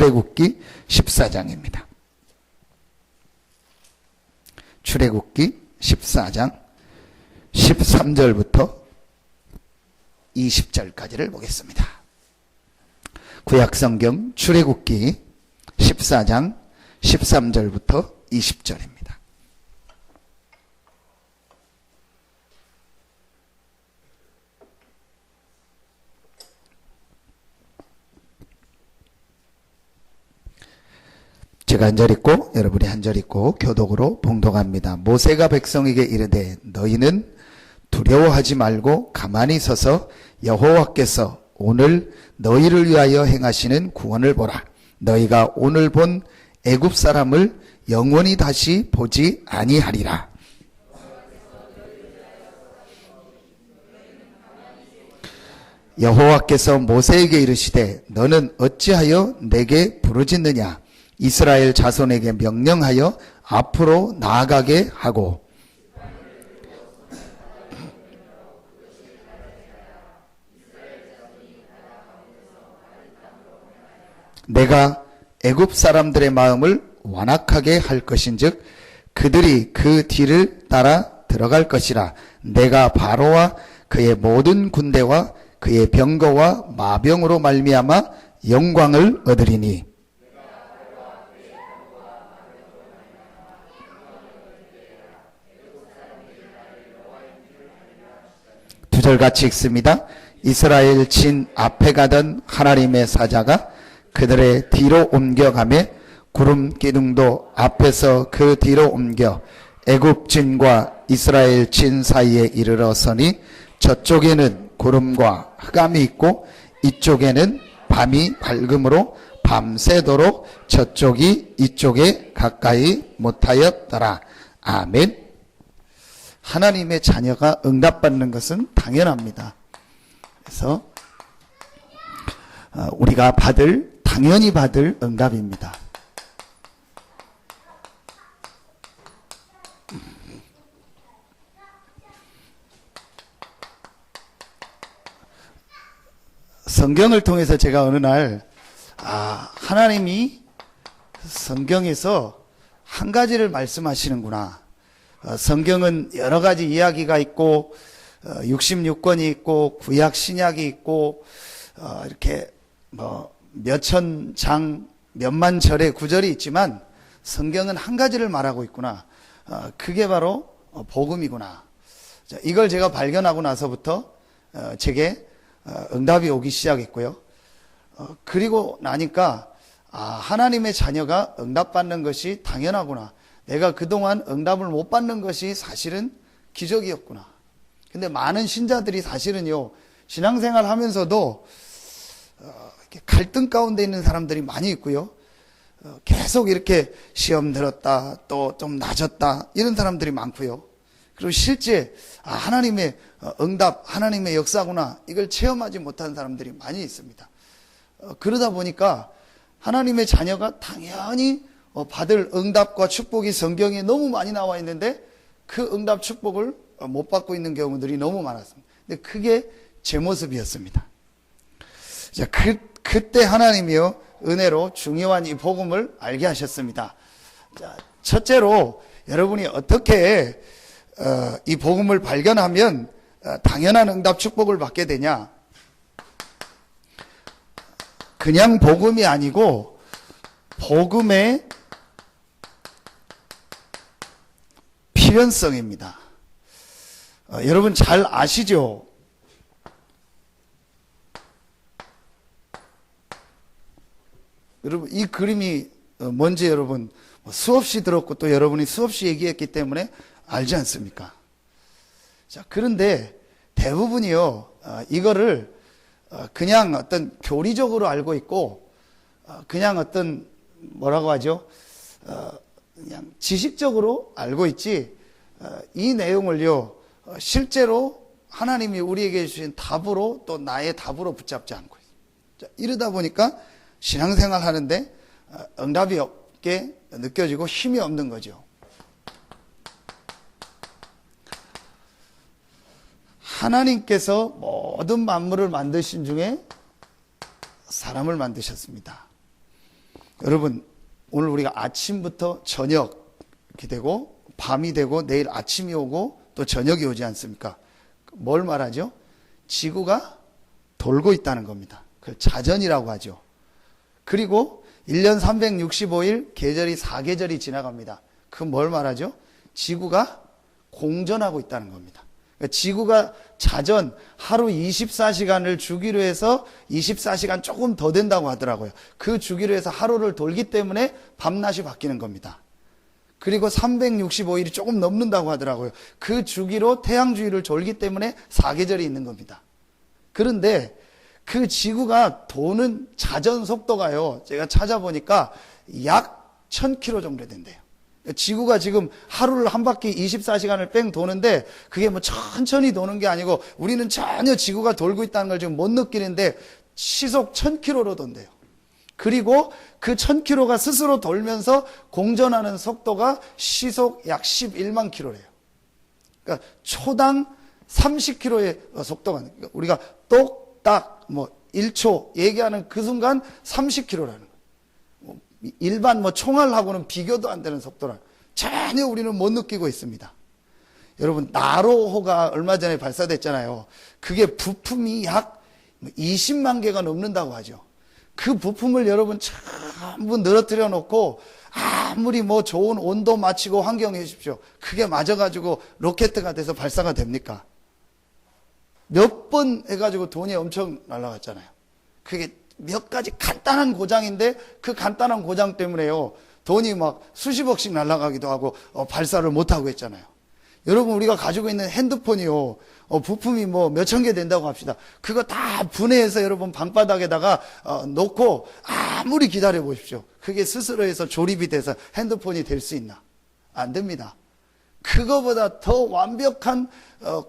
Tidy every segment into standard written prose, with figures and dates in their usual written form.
출애굽기 14장입니다. 출애굽기 14장 13절부터 20절까지를 보겠습니다. 구약성경 출애굽기 14장 13절부터 20절입니다. 제가 한 절 읽고 여러분이 한 절 읽고 교독으로 봉독합니다. 모세가 백성에게 이르되 너희는 두려워하지 말고 가만히 서서 여호와께서 오늘 너희를 위하여 행하시는 구원을 보라. 너희가 오늘 본 애굽 사람을 영원히 다시 보지 아니하리라. 여호와께서 모세에게 이르시되 너는 어찌하여 내게 부르짖느냐. 이스라엘 자손에게 명령하여 앞으로 나아가게 하고 내가 애굽 사람들의 마음을 완악하게 할 것인즉 그들이 그 뒤를 따라 들어갈 것이라. 내가 바로와 그의 모든 군대와 그의 병거와 마병으로 말미암아 영광을 얻으리니. 두 절 같이 읽습니다. 이스라엘 진 앞에 가던 하나님의 사자가 그들의 뒤로 옮겨가매 구름 기둥도 앞에서 그 뒤로 옮겨 애굽 진과 이스라엘 진 사이에 이르러 서니 저쪽에는 구름과 흑암이 있고 이쪽에는 밤이 밝음으로 밤새도록 저쪽이 이쪽에 가까이 못하였더라. 아멘. 하나님의 자녀가 응답받는 것은 당연합니다. 그래서 우리가 당연히 받을 응답입니다. 성경을 통해서 제가 어느 날 하나님이 성경에서 한 가지를 말씀하시는구나. 성경은 여러 가지 이야기가 있고 66권이 있고 구약 신약이 있고 이렇게 몇천 장 몇만 절의 구절이 있지만 성경은 한 가지를 말하고 있구나. 그게 바로 복음이구나. 이걸 제가 발견하고 나서부터 제게 응답이 오기 시작했고요. 그리고 나니까 하나님의 자녀가 응답받는 것이 당연하구나. 내가 그동안 응답을 못 받는 것이 사실은 기적이었구나. 근데 많은 신자들이 사실은요, 신앙생활 하면서도 이렇게 갈등 가운데 있는 사람들이 많이 있고요. 계속 이렇게 시험 들었다, 또 좀 낮았다, 이런 사람들이 많고요. 그리고 실제 하나님의 응답, 하나님의 역사구나, 이걸 체험하지 못한 사람들이 많이 있습니다. 그러다 보니까 하나님의 자녀가 당연히 받을 응답과 축복이 성경에 너무 많이 나와 있는데 그 응답 축복을 못 받고 있는 경우들이 너무 많았습니다. 근데 그게 제 모습이었습니다. 자, 그때 하나님이요, 은혜로 중요한 이 복음을 알게 하셨습니다. 자, 첫째로 여러분이 어떻게 이 복음을 발견하면 당연한 응답 축복을 받게 되냐? 그냥 복음이 아니고 복음의 필연성입니다. 여러분 잘 아시죠? 여러분 이 그림이 뭔지 여러분 수없이 들었고 또 여러분이 수없이 얘기했기 때문에 알지 않습니까? 자, 그런데 대부분이요, 이거를 그냥 어떤 교리적으로 알고 있고 그냥 어떤 뭐라고 하죠? 그냥 지식적으로 알고 있지 이 내용을요 실제로 하나님이 우리에게 주신 답으로 또 나의 답으로 붙잡지 않고 있습니다. 자, 이러다 보니까 신앙생활 하는데 응답이 없게 느껴지고 힘이 없는 거죠. 하나님께서 모든 만물을 만드신 중에 사람을 만드셨습니다. 여러분, 오늘 우리가 아침부터 저녁 이렇게 되고 밤이 되고 내일 아침이 오고 또 저녁이 오지 않습니까? 뭘 말하죠? 지구가 돌고 있다는 겁니다. 그걸 자전이라고 하죠. 그리고 1년 365일 계절이 4계절이 지나갑니다. 그 뭘 말하죠? 지구가 공전하고 있다는 겁니다. 그러니까 지구가 자전 하루 24시간을 주기로 해서 24시간 조금 더 된다고 하더라고요. 그 주기로 해서 하루를 돌기 때문에 밤낮이 바뀌는 겁니다. 그리고 365일이 조금 넘는다고 하더라고요. 그 주기로 태양주기를 돌기 때문에 4계절이 있는 겁니다. 그런데 그 지구가 도는 자전 속도가요, 제가 찾아보니까 약 1000km 정도 된대요. 지구가 지금 하루를 한 바퀴 24시간을 뺑 도는데 그게 뭐 천천히 도는 게 아니고 우리는 전혀 지구가 돌고 있다는 걸 지금 못 느끼는데 시속 1000km로 돈대요. 그리고 그 1000km가 스스로 돌면서 공전하는 속도가 시속 약 11만 킬로래요. 그러니까 초당 30km의 속도가, 그러니까 우리가 똑딱 뭐 1초 얘기하는 그 순간 30km라는 거예요. 일반 뭐 총알하고는 비교도 안 되는 속도라 전혀 우리는 못 느끼고 있습니다. 여러분, 나로호가 얼마 전에 발사됐잖아요. 그게 부품이 약 20만 개가 넘는다고 하죠. 그 부품을 여러분 전부 늘어뜨려 놓고 아무리 뭐 좋은 온도 맞추고 환경 해주십시오. 그게 맞아가지고 로켓가 돼서 발사가 됩니까? 몇 번 해가지고 돈이 엄청 날아갔잖아요. 그게 몇 가지 간단한 고장인데 그 간단한 고장 때문에요, 돈이 막 수십억씩 날아가기도 하고 발사를 못하고 했잖아요. 여러분, 우리가 가지고 있는 핸드폰이요, 부품이 뭐 몇천 개 된다고 합시다. 그거 다 분해해서 여러분 방바닥에다가 놓고 아무리 기다려 보십시오. 그게 스스로 해서 조립이 돼서 핸드폰이 될 수 있나? 안 됩니다. 그거보다 더 완벽한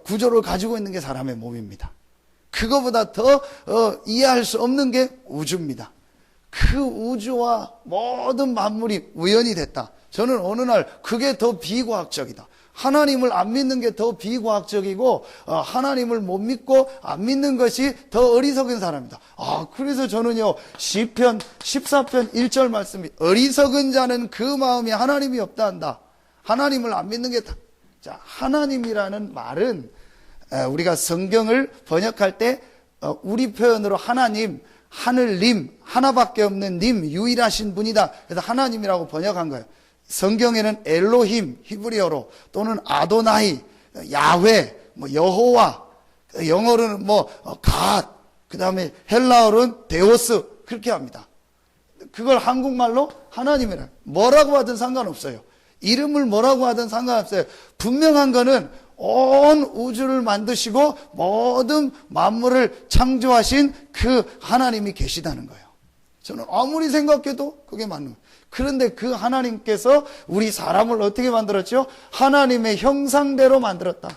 구조를 가지고 있는 게 사람의 몸입니다. 그거보다 더 이해할 수 없는 게 우주입니다. 그 우주와 모든 만물이 우연이 됐다. 저는 어느 날 그게 더 비과학적이다. 하나님을 안 믿는 게 더 비과학적이고 하나님을 못 믿고 안 믿는 것이 더 어리석은 사람이다. 그래서 저는요, 시편 14편 1절 말씀이 어리석은 자는 그 마음이 하나님이 없다 한다. 하나님을 안 믿는 게 다. 자, 하나님이라는 말은 우리가 성경을 번역할 때 우리 표현으로 하나님, 하늘님, 하나밖에 없는 님, 유일하신 분이다. 그래서 하나님이라고 번역한 거예요. 성경에는 엘로힘, 히브리어로, 또는 아도나이, 야훼, 뭐 여호와, 영어로는 뭐 갓, 그 다음에 헬라어로는 데오스, 그렇게 합니다. 그걸 한국말로 하나님이라, 뭐라고 하든 상관없어요. 이름을 뭐라고 하든 상관없어요. 분명한 거는 온 우주를 만드시고 모든 만물을 창조하신 그 하나님이 계시다는 거예요. 저는 아무리 생각해도 그게 맞는 거예요. 그런데 그 하나님께서 우리 사람을 어떻게 만들었죠? 하나님의 형상대로 만들었다.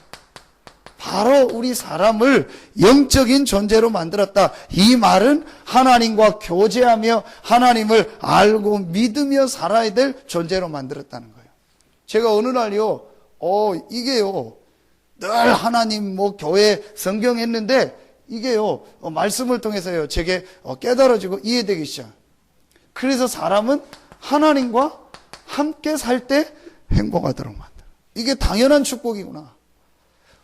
바로 우리 사람을 영적인 존재로 만들었다. 이 말은 하나님과 교제하며 하나님을 알고 믿으며 살아야 될 존재로 만들었다는 거예요. 제가 어느 날요, 이게요, 늘 하나님 뭐 교회 성경 했는데 이게요, 말씀을 통해서요, 제게 깨달아지고 이해되기 시작. 그래서 사람은 하나님과 함께 살 때 행복하도록 만들어. 이게 당연한 축복이구나.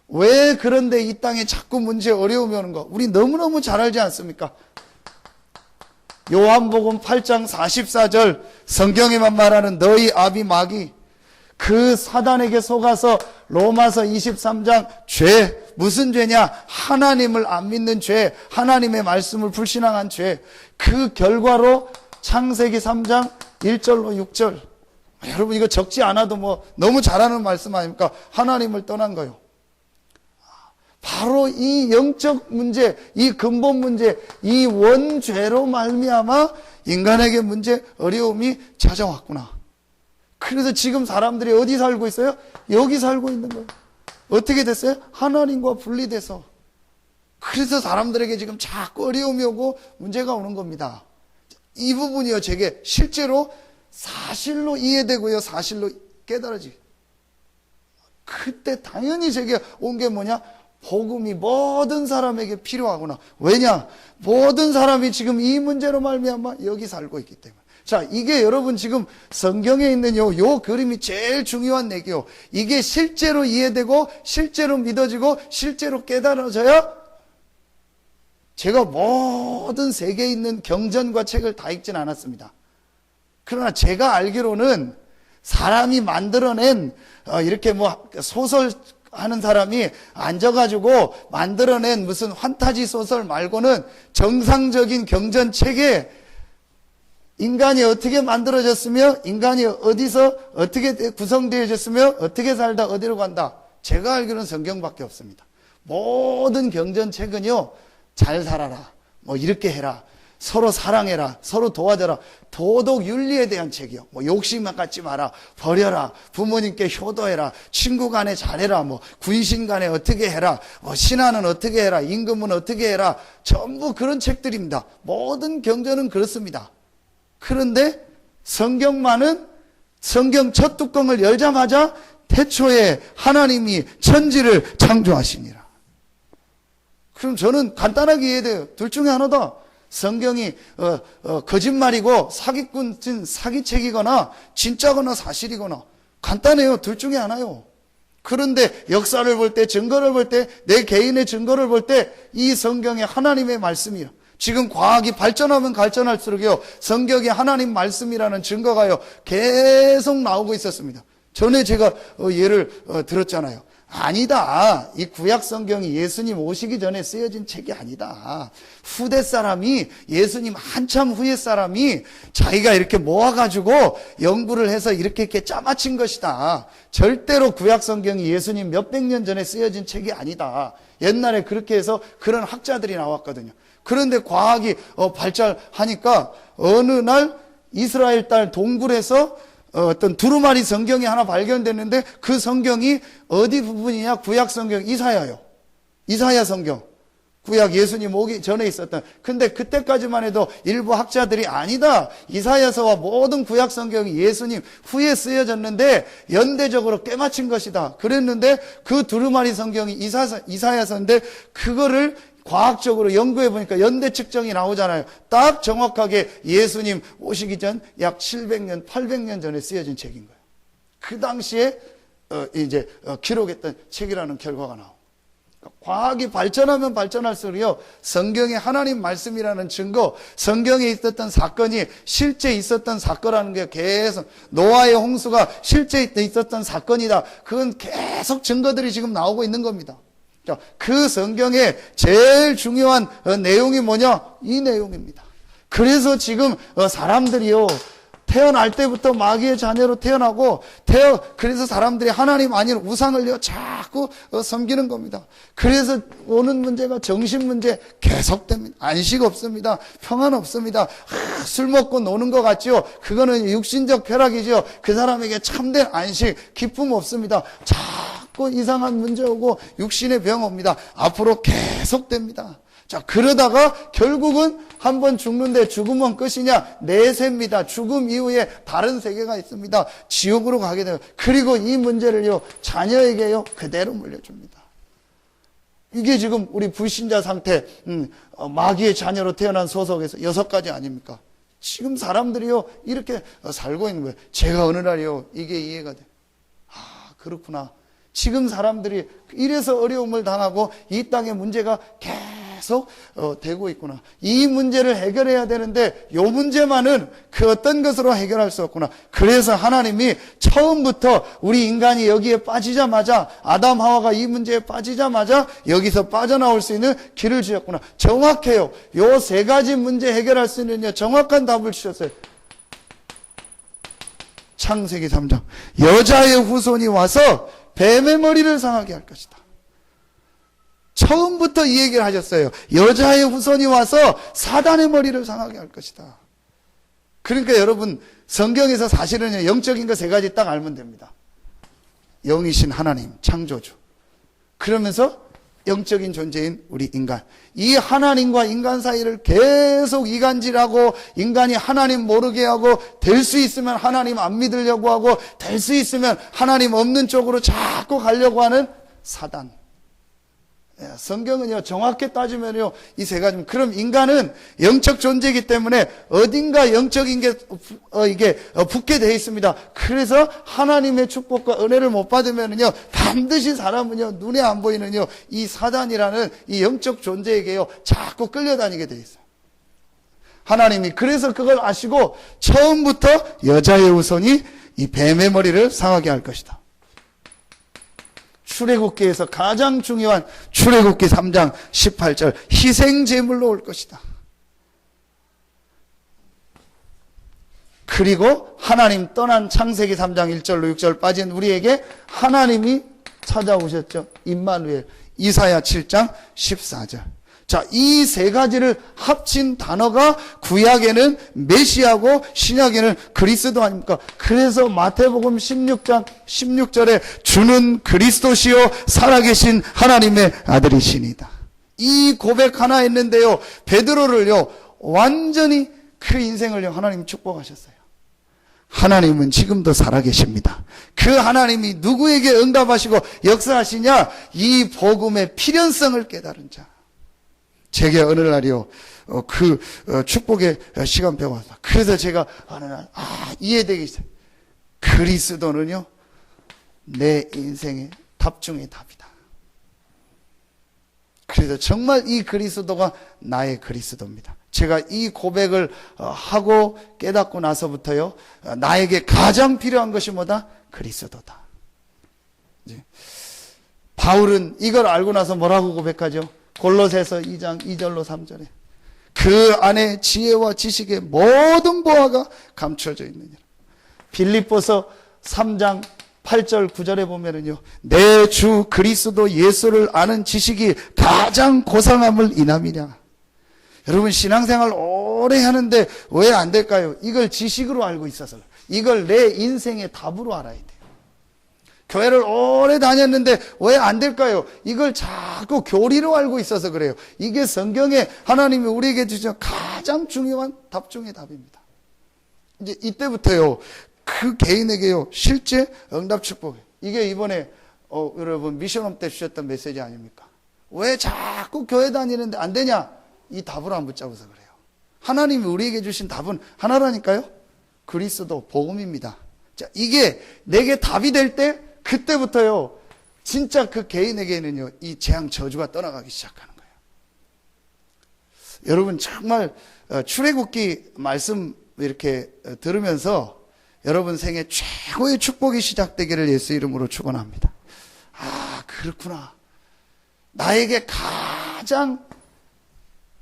왜 그런데 이 땅에 자꾸 문제 어려움이 오는 거 우리 너무너무 잘 알지 않습니까? 요한복음 8장 44절 성경에만 말하는 너희 아비 마귀, 그 사단에게 속아서 로마서 23장 죄, 무슨 죄냐? 하나님을 안 믿는 죄, 하나님의 말씀을 불신앙한 죄. 그 결과로 창세기 3장 1절로 6절. 여러분, 이거 적지 않아도 뭐 너무 잘하는 말씀 아닙니까? 하나님을 떠난 거요. 바로 이 영적 문제, 이 근본 문제, 이 원죄로 말미암아 인간에게 문제, 어려움이 찾아왔구나. 그래서 지금 사람들이 어디 살고 있어요? 여기 살고 있는 거예요. 어떻게 됐어요? 하나님과 분리돼서. 그래서 사람들에게 지금 자꾸 어려움이 오고 문제가 오는 겁니다. 이 부분이요, 제게 실제로 사실로 이해되고요, 사실로 깨달아지. 그때 당연히 제게 온 게 뭐냐? 복음이 모든 사람에게 필요하구나. 왜냐? 모든 사람이 지금 이 문제로 말미암아 여기 살고 있기 때문에. 자, 이게 여러분 지금 성경에 있는 요 그림이 제일 중요한 얘기요. 이게 실제로 이해되고 실제로 믿어지고 실제로 깨달아져야, 제가 모든 세계에 있는 경전과 책을 다 읽진 않았습니다. 그러나 제가 알기로는 사람이 만들어낸 이렇게 뭐 소설 하는 사람이 앉아가지고 만들어낸 무슨 환타지 소설 말고는 정상적인 경전책에 인간이 어떻게 만들어졌으며 인간이 어디서 어떻게 구성되어졌으며 어떻게 살다 어디로 간다, 제가 알기로는 성경밖에 없습니다. 모든 경전책은요, 잘 살아라, 뭐 이렇게 해라, 서로 사랑해라, 서로 도와줘라, 도덕 윤리에 대한 책이요. 뭐 욕심만 갖지 마라, 버려라, 부모님께 효도해라, 친구 간에 잘해라, 뭐 군신 간에 어떻게 해라, 뭐 신하는 어떻게 해라, 임금은 어떻게 해라, 전부 그런 책들입니다. 모든 경전은 그렇습니다. 그런데 성경만은 성경 첫 뚜껑을 열자마자 태초에 하나님이 천지를 창조하시니라. 그럼 저는 간단하게 이해돼요. 둘 중에 하나다. 성경이 거짓말이고 사기꾼 사기책이거나 진짜거나 사실이거나, 간단해요. 둘 중에 하나요. 그런데 역사를 볼 때, 증거를 볼 때, 내 개인의 증거를 볼 때 이 성경이 하나님의 말씀이요. 지금 과학이 발전하면 발전할수록요, 성경이 하나님 말씀이라는 증거가요 계속 나오고 있었습니다. 전에 제가 예를 들었잖아요. 아니다. 이 구약 성경이 예수님 오시기 전에 쓰여진 책이 아니다. 후대 사람이, 예수님 한참 후에 사람이 자기가 이렇게 모아가지고 연구를 해서 이렇게 짜맞힌 것이다. 절대로 구약 성경이 예수님 몇백 년 전에 쓰여진 책이 아니다. 옛날에 그렇게 해서 그런 학자들이 나왔거든요. 그런데 과학이 발달하니까 어느 날 이스라엘 딸 동굴에서 어떤 두루마리 성경이 하나 발견됐는데, 그 성경이 어디 부분이냐? 구약 성경 이사야요. 이사야 성경. 구약 예수님 오기 전에 있었던. 근데 그때까지만 해도 일부 학자들이 아니다, 이사야서와 모든 구약 성경이 예수님 후에 쓰여졌는데 연대적으로 꿰맞힌 것이다 그랬는데, 그 두루마리 성경이 이사야서인데 그거를 과학적으로 연구해 보니까 연대 측정이 나오잖아요. 딱 정확하게 예수님 오시기 전 약 700년, 800년 전에 쓰여진 책인 거예요. 그 당시에 기록했던 책이라는 결과가 나옵니다. 과학이 발전하면 발전할수록요, 성경의 하나님 말씀이라는 증거, 성경에 있었던 사건이 실제 있었던 사건이라는 게 계속, 노아의 홍수가 실제 있었던 사건이다, 그건 계속 증거들이 지금 나오고 있는 겁니다. 그 성경의 제일 중요한 내용이 뭐냐? 이 내용입니다. 그래서 지금 사람들이요, 태어날 때부터 마귀의 자녀로 태어나고, 그래서 사람들이 하나님 아닌 우상을요 자꾸 섬기는 겁니다. 그래서 오는 문제가 정신 문제 계속됩니다. 안식 없습니다. 평안 없습니다. 술 먹고 노는 것 같죠? 그거는 육신적 쾌락이죠. 그 사람에게 참된 안식, 기쁨 없습니다. 자꾸 이상한 문제 오고 육신의 병 옵니다. 앞으로 계속됩니다. 자, 그러다가 결국은 한번 죽는데 죽으면 끝이냐? 내세입니다. 죽음 이후에 다른 세계가 있습니다. 지옥으로 가게 돼요. 그리고 이 문제를요, 자녀에게요, 그대로 물려줍니다. 이게 지금 우리 불신자 상태, 마귀의 자녀로 태어난 소속에서 6가지 아닙니까? 지금 사람들이요, 이렇게 살고 있는 거예요. 제가 어느 날이요, 이게 이해가 돼요. 아, 그렇구나. 지금 사람들이 이래서 어려움을 당하고 이 땅의 문제가 계속 되고 있구나. 이 문제를 해결해야 되는데 이 문제만은 그 어떤 것으로 해결할 수 없구나. 그래서 하나님이 처음부터 우리 인간이 여기에 빠지자마자, 아담 하와가 이 문제에 빠지자마자 여기서 빠져나올 수 있는 길을 주셨구나. 정확해요. 요 3가지 문제 해결할 수 있는 정확한 답을 주셨어요. 창세기 3장. 여자의 후손이 와서 뱀의 머리를 상하게 할 것이다. 처음부터 이 얘기를 하셨어요. 여자의 후손이 와서 사단의 머리를 상하게 할 것이다. 그러니까 여러분, 성경에서 사실은 영적인 거 3가지 딱 알면 됩니다. 영이신 하나님, 창조주. 그러면서 영적인 존재인 우리 인간. 이 하나님과 인간 사이를 계속 이간질하고, 인간이 하나님 모르게 하고, 될 수 있으면 하나님 안 믿으려고 하고, 될 수 있으면 하나님 없는 쪽으로 자꾸 가려고 하는 사단. 성경은요, 정확히 따지면요, 이 세 가지. 그럼 인간은 영적 존재이기 때문에 어딘가 영적인 게, 붙게 되어 있습니다. 그래서 하나님의 축복과 은혜를 못 받으면요, 반드시 사람은요, 눈에 안 보이는요, 이 사단이라는 이 영적 존재에게요, 자꾸 끌려다니게 되어 있어요. 하나님이 그래서 그걸 아시고 처음부터 여자의 후손이 이 뱀의 머리를 상하게 할 것이다. 출애굽기에서 가장 중요한 출애굽기 3장 18절 희생제물로 올 것이다. 그리고 하나님 떠난 창세기 3장 1절로 6절 빠진 우리에게 하나님이 찾아오셨죠. 임마누엘. 이사야 7장 14절. 자, 이 세 가지를 합친 단어가 구약에는 메시아고 신약에는 그리스도 아닙니까? 그래서 마태복음 16장 16절에 주는 그리스도시요 살아계신 하나님의 아들이시니다. 이 고백 하나 했는데요, 베드로를요 완전히 그 인생을요 하나님 축복하셨어요. 하나님은 지금도 살아계십니다. 그 하나님이 누구에게 응답하시고 역사하시냐? 이 복음의 필연성을 깨달은 자. 제게 어느 날이요, 축복의 시간표가 왔다. 그래서 제가 어느 날, 이해되기 시작해요. 그리스도는요, 내 인생의 답 중의 답이다. 그래서 정말 이 그리스도가 나의 그리스도입니다. 제가 이 고백을 하고 깨닫고 나서부터요, 나에게 가장 필요한 것이 뭐다? 그리스도다. 바울은 이걸 알고 나서 뭐라고 고백하죠? 골로새서 2장 2절로 3절에 그 안에 지혜와 지식의 모든 보화가 감춰져 있느니라. 빌립보서 3장 8절 9절에 보면은요, 내 주 그리스도 예수를 아는 지식이 가장 고상함을 인함이냐. 여러분 신앙생활 오래 하는데 왜 안 될까요? 이걸 지식으로 알고 있어서, 이걸 내 인생의 답으로 알아야 돼요. 교회를 오래 다녔는데 왜 안 될까요? 이걸 자꾸 교리로 알고 있어서 그래요. 이게 성경에 하나님이 우리에게 주신 가장 중요한 답 중의 답입니다. 이제 이때부터요, 그 개인에게요, 실제 응답 축복. 이게 이번에, 여러분 미션홈 때 주셨던 메시지 아닙니까? 왜 자꾸 교회 다니는데 안 되냐? 이 답을 안 붙잡아서 그래요. 하나님이 우리에게 주신 답은 하나라니까요? 그리스도, 복음입니다. 자, 이게 내게 답이 될 때, 그때부터요, 진짜 그 개인에게는요, 이 재앙 저주가 떠나가기 시작하는 거예요. 여러분, 정말, 출애굽기 말씀 이렇게 들으면서 여러분 생에 최고의 축복이 시작되기를 예수 이름으로 축원합니다. 아, 그렇구나. 나에게 가장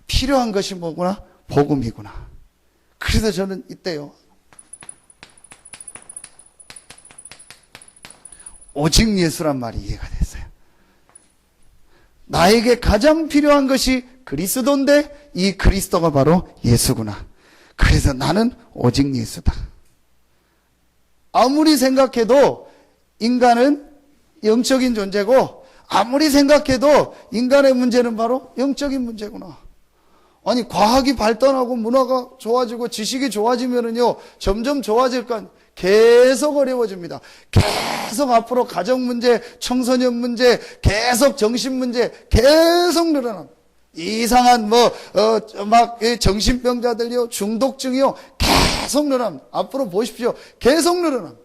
필요한 것이 뭐구나? 복음이구나. 그래서 저는 이때요, 오직 예수란 말이 이해가 됐어요. 나에게 가장 필요한 것이 그리스도인데 이 그리스도가 바로 예수구나. 그래서 나는 오직 예수다. 아무리 생각해도 인간은 영적인 존재고, 아무리 생각해도 인간의 문제는 바로 영적인 문제구나. 아니, 과학이 발전하고 문화가 좋아지고 지식이 좋아지면은요, 점점 좋아질 거 아니에요. 계속 어려워집니다. 계속 앞으로 가정 문제, 청소년 문제, 계속 정신 문제, 계속 늘어납니다. 이상한 정신병자들이요, 중독증이요, 계속 늘어납니다. 앞으로 보십시오. 계속 늘어납니다.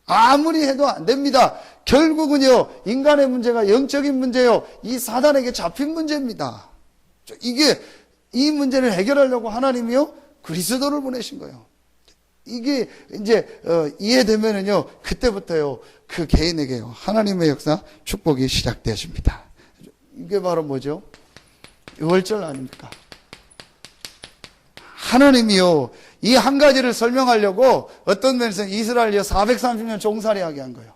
아무리 해도 안 됩니다. 결국은요, 인간의 문제가 영적인 문제요, 이 사단에게 잡힌 문제입니다. 이 문제를 해결하려고 하나님이요, 그리스도를 보내신 거예요. 이게 이제 이해되면은요, 그때부터요, 그 개인에게요, 하나님의 역사 축복이 시작되어집니다. 이게 바로 뭐죠? 6월절 아닙니까? 하나님이요, 이 한 가지를 설명하려고 어떤 면에서 이스라엘이요 430년 종살이하게 한 거예요.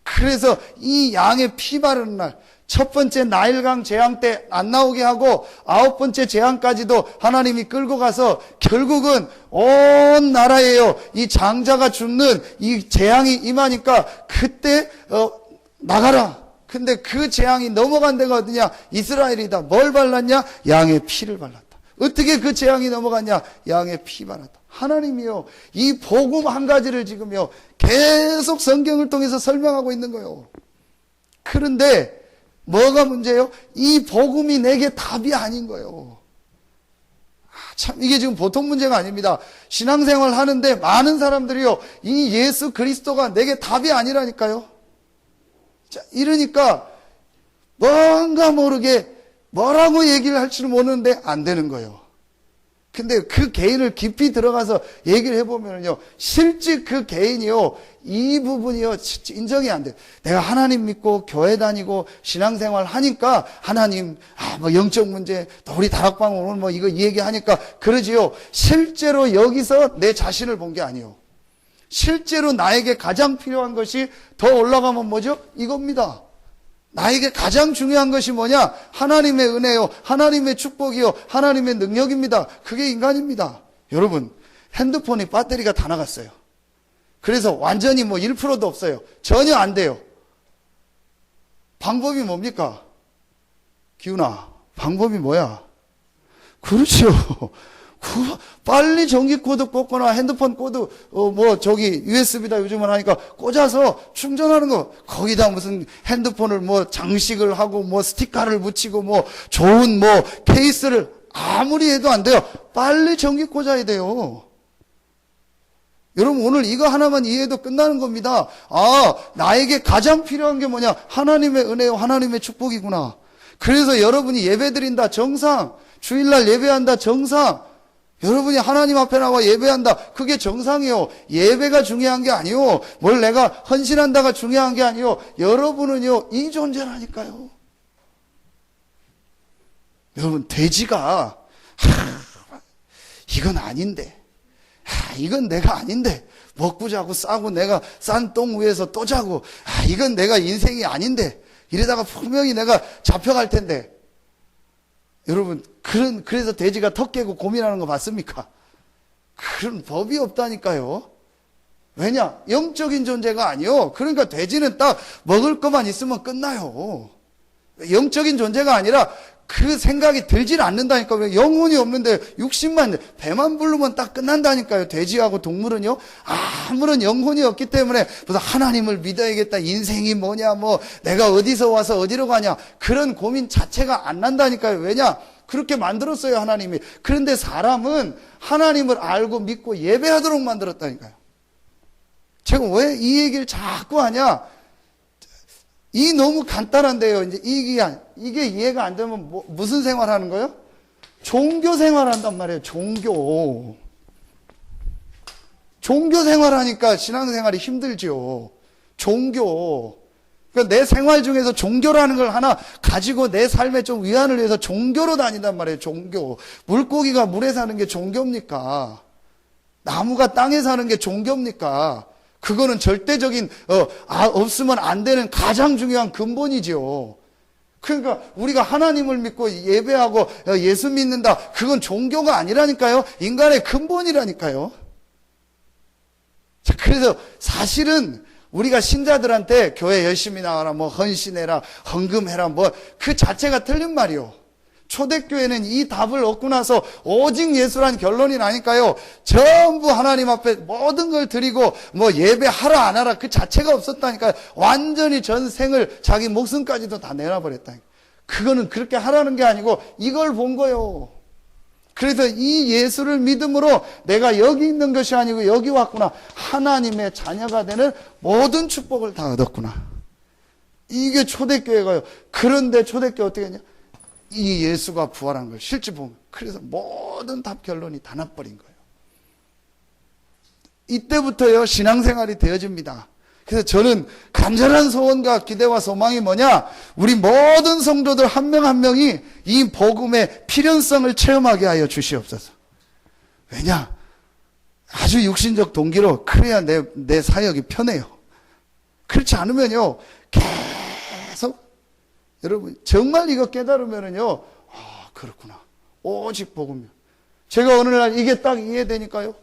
그래서 이 양의 피 바르는 날, 첫 번째 나일강 재앙 때 안 나오게 하고 9번째 재앙까지도 하나님이 끌고 가서 결국은 온 나라에요, 이 장자가 죽는 이 재앙이 임하니까 그때 나가라. 근데 그 재앙이 넘어간 데가 어디냐? 이스라엘이다. 뭘 발랐냐? 양의 피를 발랐다. 어떻게 그 재앙이 넘어갔냐? 양의 피 발랐다. 하나님이요, 이 복음 한 가지를 지금요 계속 성경을 통해서 설명하고 있는 거예요. 그런데 뭐가 문제예요? 이 복음이 내게 답이 아닌 거예요. 참 이게 지금 보통 문제가 아닙니다. 신앙생활 하는데 많은 사람들이요, 이 예수 그리스도가 내게 답이 아니라니까요. 자, 이러니까 뭔가 모르게 뭐라고 얘기를 할지를 모르는데 안 되는 거예요. 근데 그 개인을 깊이 들어가서 얘기를 해보면요, 실제 그 개인이요, 이 부분이요, 인정이 안 돼요. 내가 하나님 믿고 교회 다니고 신앙생활 하니까 하나님, 뭐 영적 문제, 또 우리 다락방 오늘 뭐 이거 얘기하니까 그러지요. 실제로 여기서 내 자신을 본 게 아니에요. 실제로 나에게 가장 필요한 것이 더 올라가면 뭐죠? 이겁니다. 나에게 가장 중요한 것이 뭐냐? 하나님의 은혜요, 하나님의 축복이요, 하나님의 능력입니다. 그게 인간입니다. 여러분, 핸드폰이 배터리가 다 나갔어요. 그래서 완전히 뭐 1%도 없어요. 전혀 안 돼요. 방법이 뭡니까? 기훈아, 방법이 뭐야? 그렇죠. 빨리 전기 코드 꽂거나 핸드폰 코드 USB다 요즘은 하니까 꽂아서 충전하는 거. 거기다 무슨 핸드폰을 뭐 장식을 하고 뭐 스티커를 붙이고 뭐 좋은 뭐 케이스를 아무리 해도 안 돼요. 빨리 전기 꽂아야 돼요. 여러분, 오늘 이거 하나만 이해해도 끝나는 겁니다. 나에게 가장 필요한 게 뭐냐? 하나님의 은혜요, 하나님의 축복이구나. 그래서 여러분이 예배드린다 정상, 주일날 예배한다 정상, 여러분이 하나님 앞에 나와 예배한다, 그게 정상이요. 예배가 중요한 게 아니요, 뭘 내가 헌신한다가 중요한 게 아니요. 여러분은요, 이 존재라니까요. 여러분, 돼지가 이건 아닌데, 이건 내가 아닌데, 먹고 자고 싸고 내가 싼 똥 위에서 또 자고, 이건 내가 인생이 아닌데, 이러다가 분명히 내가 잡혀갈 텐데. 여러분, 그래서 돼지가 턱 깨고 고민하는 거 봤습니까? 그런 법이 없다니까요. 왜냐? 영적인 존재가 아니요. 그러니까 돼지는 딱 먹을 것만 있으면 끝나요. 영적인 존재가 아니라 그 생각이 들질 않는다니까요. 영혼이 없는데 육신만, 배만 부르면 딱 끝난다니까요. 돼지하고 동물은요, 아무런 영혼이 없기 때문에 무슨 하나님을 믿어야겠다, 인생이 뭐냐, 뭐 내가 어디서 와서 어디로 가냐, 그런 고민 자체가 안 난다니까요. 왜냐? 그렇게 만들었어요, 하나님이. 그런데 사람은 하나님을 알고 믿고 예배하도록 만들었다니까요. 제가 왜 이 얘기를 자꾸 하냐? 이 너무 간단한데요. 이제 이게 이해가 안 되면 무슨 생활 하는 거예요? 종교 생활 한단 말이에요. 종교 생활 하니까 신앙생활이 힘들죠. 종교. 그러니까 내 생활 중에서 종교라는 걸 하나 가지고 내 삶에 좀 위안을 위해서 종교로 다닌단 말이에요. 종교. 물고기가 물에 사는 게 종교입니까? 나무가 땅에 사는 게 종교입니까? 그거는 절대적인 없으면 안 되는 가장 중요한 근본이죠. 그러니까 우리가 하나님을 믿고 예배하고 예수 믿는다, 그건 종교가 아니라니까요. 인간의 근본이라니까요. 자, 그래서 사실은 우리가 신자들한테 교회 열심히 나와라, 뭐 헌신해라, 헌금해라, 뭐 그 자체가 틀린 말이요. 초대교회는 이 답을 얻고 나서 오직 예수란 결론이 나니까요, 전부 하나님 앞에 모든 걸 드리고 뭐 예배하라 안 하라 그 자체가 없었다니까요. 완전히 전생을 자기 목숨까지도 다 내놔버렸다니까요. 그거는 그렇게 하라는 게 아니고 이걸 본 거예요. 그래서 이 예수를 믿음으로 내가 여기 있는 것이 아니고 여기 왔구나, 하나님의 자녀가 되는 모든 축복을 다 얻었구나. 이게 초대교회가요. 그런데 초대교회 어떻게 했냐? 이 예수가 부활한 걸 실제 보면, 그래서 모든 답 결론이 다 나버린 거예요. 이때부터요, 신앙생활이 되어집니다. 그래서 저는 간절한 소원과 기대와 소망이 뭐냐? 우리 모든 성도들 한 명 한 명이 이 복음의 필연성을 체험하게 하여 주시옵소서. 왜냐? 아주 육신적 동기로 그래야 내 사역이 편해요. 그렇지 않으면요, 계속, 여러분, 정말 이거 깨달으면은요, 그렇구나. 오직 복음이요. 제가 어느 날 이게 딱 이해되니까요.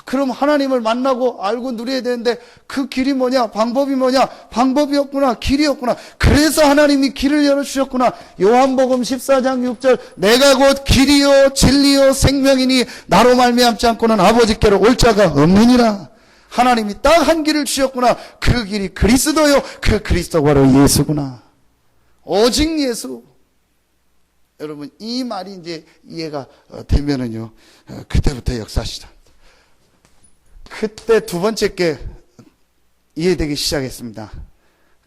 그럼 하나님을 만나고 알고 누려야 되는데 그 길이 뭐냐? 방법이 뭐냐? 방법이 없구나. 길이 없구나. 그래서 하나님이 길을 열어주셨구나. 요한복음 14장 6절, 내가 곧 길이요 진리요 생명이니 나로 말미암지 않고는 아버지께로 올 자가 없느니라. 하나님이 딱 한 길을 주셨구나. 그 길이 그리스도요, 그 그리스도가 바로 예수구나. 오직 예수. 여러분, 이 말이 이제 이해가 되면은요, 그때부터 역사시다. 그때 두 번째 게 이해되기 시작했습니다.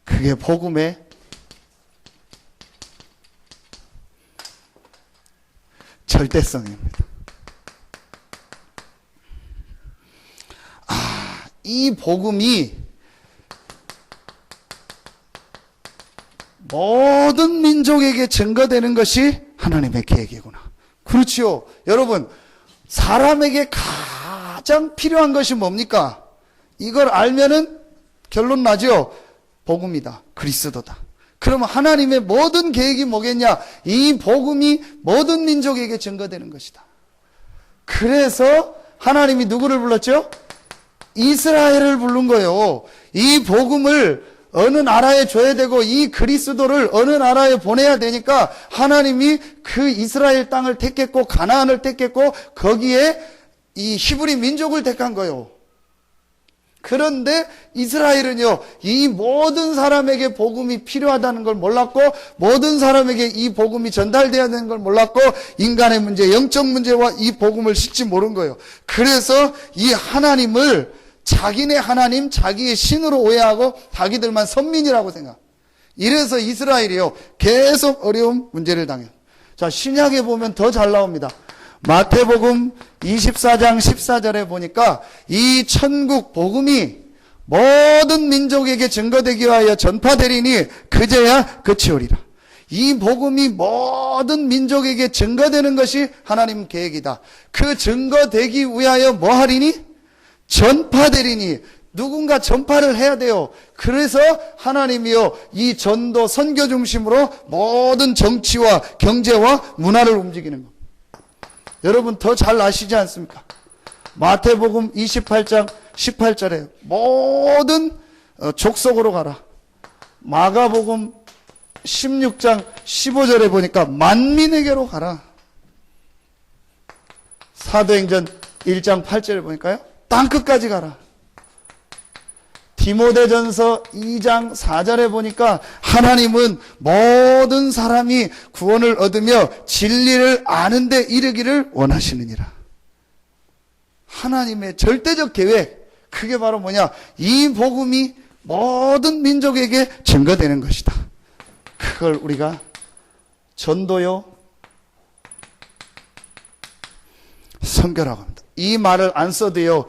그게 복음의 절대성입니다. 이 복음이 모든 민족에게 증거되는 것이 하나님의 계획이구나. 그렇지요. 여러분, 사람에게 가장 필요한 것이 뭡니까? 이걸 알면은 결론 나죠. 복음이다. 그리스도다. 그러면 하나님의 모든 계획이 뭐겠냐? 이 복음이 모든 민족에게 증거되는 것이다. 그래서 하나님이 누구를 불렀죠? 이스라엘을 부른 거예요. 이 복음을 어느 나라에 줘야 되고 이 그리스도를 어느 나라에 보내야 되니까 하나님이 그 이스라엘 땅을 택했고 가나안을 택했고 거기에 이 히브리 민족을 택한 거예요. 그런데 이스라엘은요, 이 모든 사람에게 복음이 필요하다는 걸 몰랐고 모든 사람에게 이 복음이 전달되어야 되는 걸 몰랐고 인간의 문제, 영적 문제와 이 복음을 싣지 모른 거예요. 그래서 이 하나님을 자기네 하나님, 자기의 신으로 오해하고 자기들만 선민이라고 생각. 이래서 이스라엘이요, 계속 어려운 문제를 당해요. 자, 신약에 보면 더 잘 나옵니다. 마태복음 24장 14절에 보니까 이 천국 복음이 모든 민족에게 증거되기 위하여 전파되리니 그제야 끝이 오리라. 이 복음이 모든 민족에게 증거되는 것이 하나님 계획이다. 그 증거되기 위하여 뭐 하리니? 전파되리니. 누군가 전파를 해야 돼요. 그래서 하나님이요, 이 전도 선교 중심으로 모든 정치와 경제와 문화를 움직이는 겁니다. 여러분 더 잘 아시지 않습니까? 마태복음 28장 18절에 모든 족속으로 가라. 마가복음 16장 15절에 보니까 만민에게로 가라. 사도행전 1장 8절에 보니까요, 땅끝까지 가라. 디모데전서 2장 4절에 보니까 하나님은 모든 사람이 구원을 얻으며 진리를 아는 데 이르기를 원하시느니라. 하나님의 절대적 계획, 그게 바로 뭐냐? 이 복음이 모든 민족에게 증거되는 것이다. 그걸 우리가 전도요, 선교라고 합니다. 이 말을 안 써도요,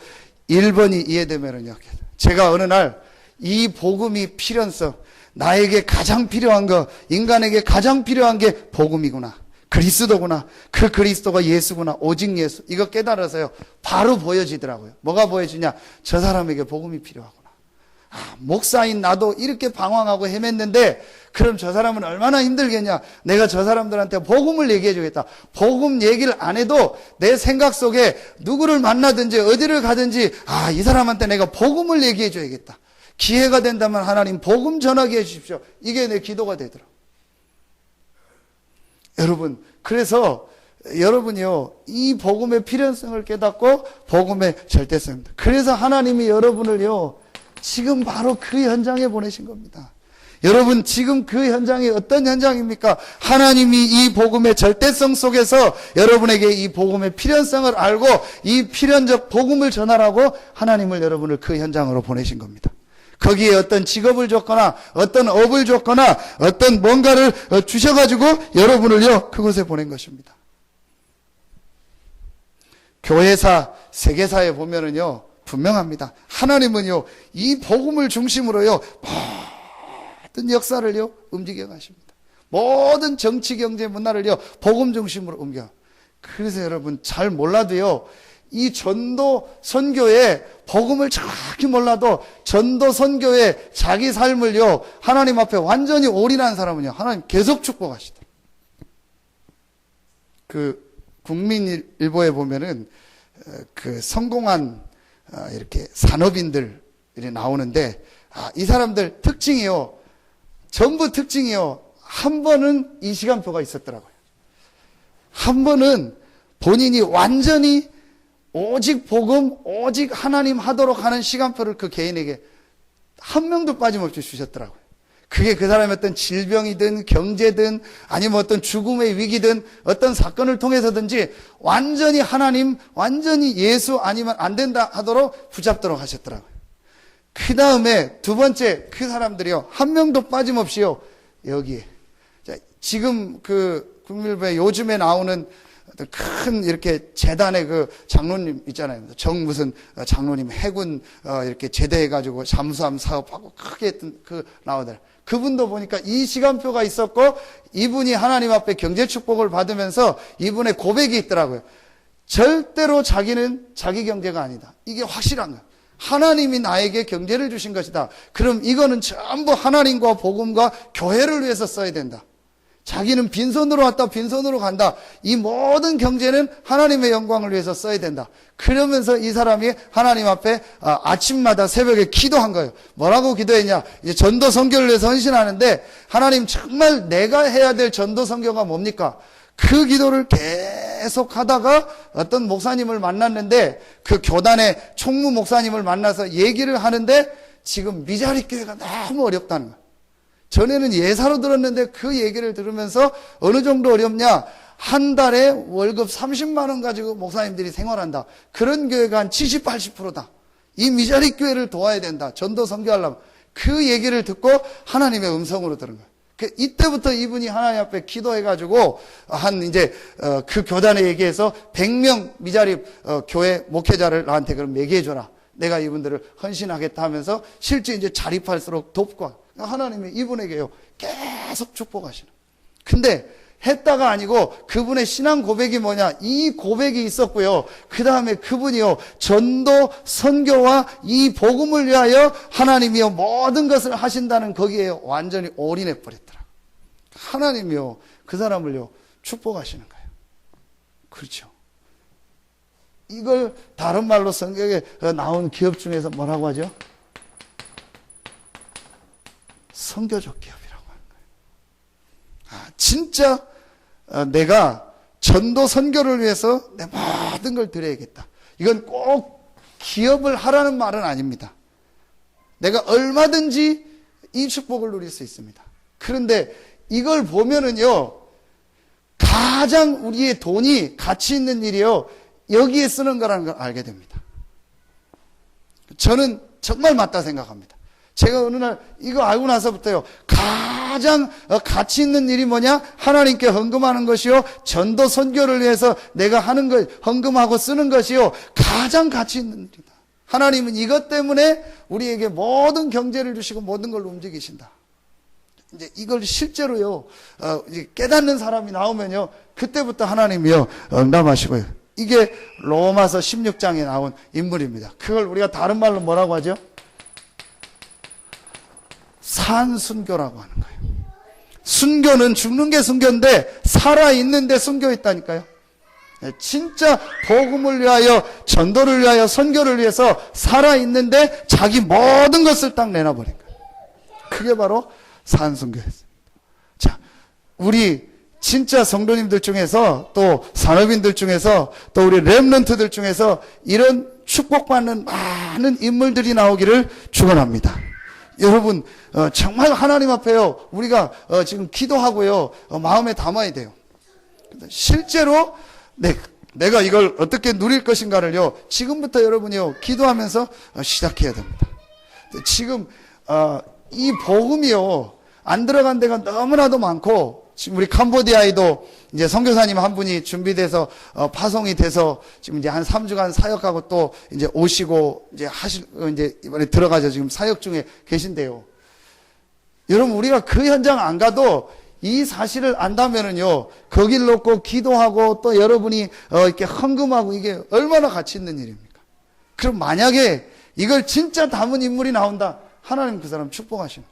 1번이 이해되면은요, 제가 어느 날 이 복음이 필연성, 나에게 가장 필요한 거, 인간에게 가장 필요한 게 복음이구나, 그리스도구나, 그 그리스도가 예수구나, 오직 예수, 이거 깨달아서요 바로 보여지더라고요. 뭐가 보여지냐? 저 사람에게 복음이 필요하구나. 목사인 나도 이렇게 방황하고 헤맸는데 그럼 저 사람은 얼마나 힘들겠냐? 내가 저 사람들한테 복음을 얘기해 주겠다. 복음 얘기를 안 해도 내 생각 속에 누구를 만나든지 어디를 가든지 이 사람한테 내가 복음을 얘기해 줘야겠다. 기회가 된다면 하나님 복음 전하게 해 주십시오. 이게 내 기도가 되더라. 여러분, 그래서 여러분이요, 이 복음의 필연성을 깨닫고 복음의 절대성입니다. 그래서 하나님이 여러분을요 지금 바로 그 현장에 보내신 겁니다. 여러분, 지금 그 현장이 어떤 현장입니까? 하나님이 이 복음의 절대성 속에서 여러분에게 이 복음의 필연성을 알고 이 필연적 복음을 전하라고 하나님을 여러분을 그 현장으로 보내신 겁니다. 거기에 어떤 직업을 줬거나 어떤 업을 줬거나 어떤 뭔가를 주셔가지고 여러분을요 그곳에 보낸 것입니다. 교회사, 세계사에 보면은요 분명합니다. 하나님은요 이 복음을 중심으로요 모든 역사를요 움직여 가십니다. 모든 정치, 경제, 문화를요 복음 중심으로 옮겨. 그래서 여러분 잘 몰라도요 이 전도 선교에 복음을 정확히 몰라도 전도 선교에 자기 삶을요 하나님 앞에 완전히 올인한 사람은요 하나님 계속 축복하시더라고요. 그 국민일보에 보면은 그 성공한 이렇게 산업인들이 나오는데 이 사람들 특징이요 전부 특징이요 한 번은 이 시간표가 있었더라고요. 한 번은 본인이 완전히 오직 복음, 오직 하나님 하도록 하는 시간표를 그 개인에게 한 명도 빠짐없이 주셨더라고요. 그게 그 사람의 어떤 질병이든 경제든 아니면 어떤 죽음의 위기든 어떤 사건을 통해서든지 완전히 하나님, 완전히 예수 아니면 안 된다 하도록 붙잡도록 하셨더라고요. 그 다음에 두 번째 그 사람들이요, 한 명도 빠짐없이요, 여기에. 자, 지금 그 국민일보에 요즘에 나오는 큰 이렇게 재단의 그 장로님 있잖아요. 정 무슨 장로님 해군 이렇게 제대해가지고 잠수함 사업하고 크게 했던 그 나오더라. 그분도 보니까 이 시간표가 있었고 이분이 하나님 앞에 경제 축복을 받으면서 이분의 고백이 있더라고요. 절대로 자기는 자기 경제가 아니다. 이게 확실한 거예요. 하나님이 나에게 경제를 주신 것이다. 그럼 이거는 전부 하나님과 복음과 교회를 위해서 써야 된다. 자기는 빈손으로 왔다 빈손으로 간다. 이 모든 경제는 하나님의 영광을 위해서 써야 된다. 그러면서 이 사람이 하나님 앞에 아침마다 새벽에 기도한 거예요. 뭐라고 기도했냐? 이제 전도 선교를 위해서 헌신하는데 하나님 정말 내가 해야 될 전도 선교가 뭡니까? 그 기도를 계속 하다가 어떤 목사님을 만났는데 그 교단의 총무 목사님을 만나서 얘기를 하는데 지금 미자리 교회가 너무 어렵다는 거예요. 전에는 예사로 들었는데 그 얘기를 들으면서 어느 정도 어렵냐? 한 달에 월급 30만 원 가지고 목사님들이 생활한다. 그런 교회가 한 70, 80%다. 이 미자리 교회를 도와야 된다. 전도 선교하려면. 그 얘기를 듣고 하나님의 음성으로 들은 거예요. 이때부터 이분이 하나님 앞에 기도해가지고 그 교단에 얘기해서 100명 미자리 교회 목회자를 나한테 그럼 얘기해줘라. 내가 이분들을 헌신하겠다 하면서 실제 이제 자립할수록 돕고 하나님이 이분에게요 계속 축복하시는. 근데 했다가 아니고 그분의 신앙 고백이 뭐냐? 이 고백이 있었고요. 그 다음에 그분이요 전도 선교와 이 복음을 위하여 하나님이요 모든 것을 하신다는 거기에 완전히 올인해 버렸더라. 하나님이요 그 사람을요 축복하시는 거예요. 그렇죠. 이걸 다른 말로 성경에 나온 기업 중에서 뭐라고 하죠? 선교적 기업이라고 하는 거예요. 진짜 내가 전도 선교를 위해서 내 모든 걸 드려야겠다. 이건 꼭 기업을 하라는 말은 아닙니다. 내가 얼마든지 이 축복을 누릴 수 있습니다. 그런데 이걸 보면은요, 가장 우리의 돈이 가치 있는 일이요, 여기에 쓰는 거라는 걸 알게 됩니다. 저는 정말 맞다 생각합니다. 제가 어느 날 이거 알고 나서부터요, 가장 가치 있는 일이 뭐냐? 하나님께 헌금하는 것이요, 전도 선교를 위해서 내가 하는 것, 헌금하고 쓰는 것이요, 가장 가치 있는 일이다. 하나님은 이것 때문에 우리에게 모든 경제를 주시고 모든 걸 움직이신다. 이제 이걸 실제로요, 깨닫는 사람이 나오면요, 그때부터 하나님이요, 응답하시고요. 이게 로마서 16장에 나온 인물입니다. 그걸 우리가 다른 말로 뭐라고 하죠? 산순교라고 하는 거예요. 순교는 죽는 게 순교인데 살아있는데 순교했다니까요. 진짜 복음을 위하여 전도를 위하여 선교를 위해서 살아있는데 자기 모든 것을 딱 내놔버린 거예요. 그게 바로 산순교였습니다. 자, 우리 진짜 성도님들 중에서 또 산업인들 중에서 또 우리 렘넌트들 중에서 이런 축복받는 많은 인물들이 나오기를 축원합니다. 여러분 정말 하나님 앞에요 우리가 지금 기도하고요 마음에 담아야 돼요. 실제로 내가 이걸 어떻게 누릴 것인가를요 지금부터 여러분이요 기도하면서 시작해야 됩니다. 지금 이 복음이요 안 들어간 데가 너무나도 많고, 지금 우리 캄보디아에도 이제 선교사님 한 분이 준비돼서 파송이 돼서 지금 이제 한 3주간 사역하고 또 이제 오시고 이제 이번에 들어가서 지금 사역 중에 계신데요. 여러분 우리가 그 현장 안 가도 이 사실을 안다면은요 거길 놓고 기도하고 또 여러분이 이렇게 헌금하고 이게 얼마나 가치 있는 일입니까? 그럼 만약에 이걸 진짜 담은 인물이 나온다, 하나님 그 사람 축복하시는 거예요.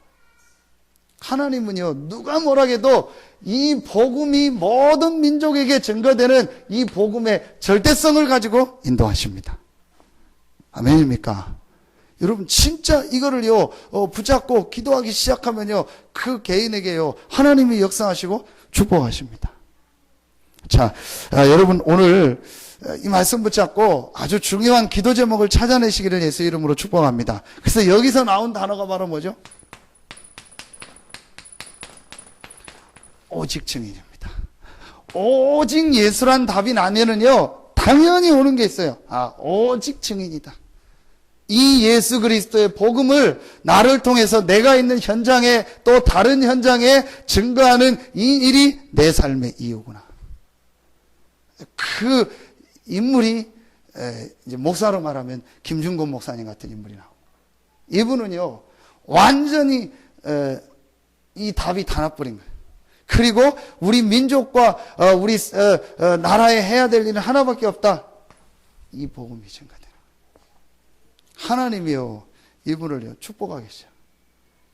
하나님은요 누가 뭐라 해도 이 복음이 모든 민족에게 증거되는 이 복음의 절대성을 가지고 인도하십니다. 아멘입니까? 여러분 진짜 이거를요 붙잡고 기도하기 시작하면요 그 개인에게요 하나님이 역사하시고 축복하십니다. 자, 여러분 오늘 이 말씀 붙잡고 아주 중요한 기도 제목을 찾아내시기를 예수 이름으로 축복합니다. 그래서 여기서 나온 단어가 바로 뭐죠? 오직 증인입니다. 오직 예수란 답이 나면은요, 당연히 오는 게 있어요. 오직 증인이다. 이 예수 그리스도의 복음을 나를 통해서 내가 있는 현장에 또 다른 현장에 증거하는 이 일이 내 삶의 이유구나. 그 인물이 이제 목사로 말하면 김준곤 목사님 같은 인물이 나오고, 이분은요 완전히 이 답이 다 나버린 거예요. 그리고 우리 민족과 우리 나라에 해야 될 일은 하나밖에 없다. 이 복음이 증거되는 거예요. 하나님이요 이분을요 축복하겠어요.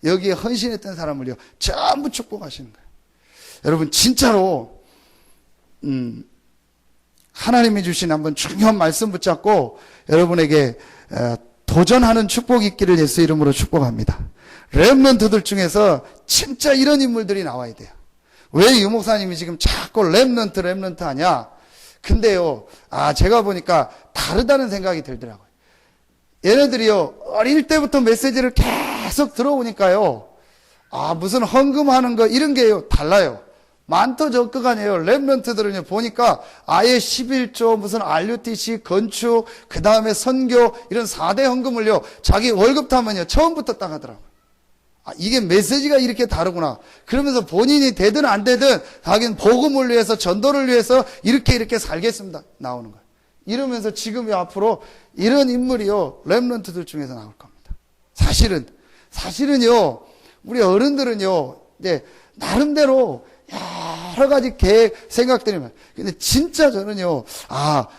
여기에 헌신했던 사람을요 전부 축복하시는 거예요. 여러분 진짜로 하나님이 주신 한번 중요한 말씀 붙잡고 여러분에게 도전하는 축복이 있기를 예수 이름으로 축복합니다. 렘넌트들 중에서 진짜 이런 인물들이 나와야 돼요. 왜 유 목사님이 지금 자꾸 렘넌트 하냐? 근데요, 제가 보니까 다르다는 생각이 들더라고요. 얘네들이요, 어릴 때부터 메시지를 계속 들어오니까요, 무슨 헌금하는 거 이런 게요, 달라요. 많도 적극 아니에요. 렘넌트들은요, 보니까 아예 11조, 무슨 RUTC, 건축, 그 다음에 선교, 이런 4대 헌금을요, 자기 월급 타면요, 처음부터 딱 하더라고요. 이게 메시지가 이렇게 다르구나. 그러면서 본인이 되든 안 되든 자기는 복음을 위해서 전도를 위해서 이렇게 살겠습니다. 나오는 거예요. 이러면서 지금 앞으로 이런 인물이요 렘넌트들 중에서 나올 겁니다. 사실은요 우리 어른들은요 이제 나름대로 여러 가지 계획 생각들이 많아요. 근데 진짜 저는요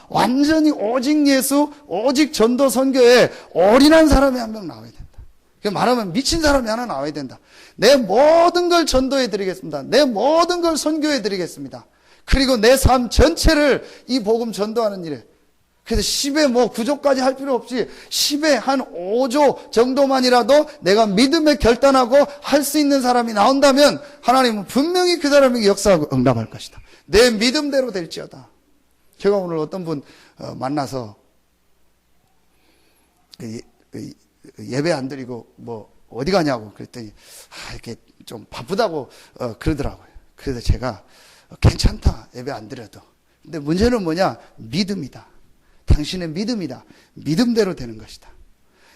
완전히 오직 예수 오직 전도 선교에 올인한 사람이 한 명 나와야 된다. 말하면 미친 사람이 하나 나와야 된다. 내 모든 걸 전도해 드리겠습니다. 내 모든 걸 선교해 드리겠습니다. 그리고 내 삶 전체를 이 복음 전도하는 일에, 그래서 10에 9조까지 할 필요 없이 10에 한 5조 정도만이라도 내가 믿음에 결단하고 할 수 있는 사람이 나온다면 하나님은 분명히 그 사람에게 역사하고 응답할 것이다. 내 믿음대로 될지어다. 제가 오늘 어떤 분 만나서 예배 안 드리고 어디 가냐고 그랬더니 이렇게 좀 바쁘다고 그러더라고요. 그래서 제가 괜찮다 예배 안 드려도. 근데 문제는 뭐냐? 믿음이다. 당신의 믿음이다. 믿음대로 되는 것이다.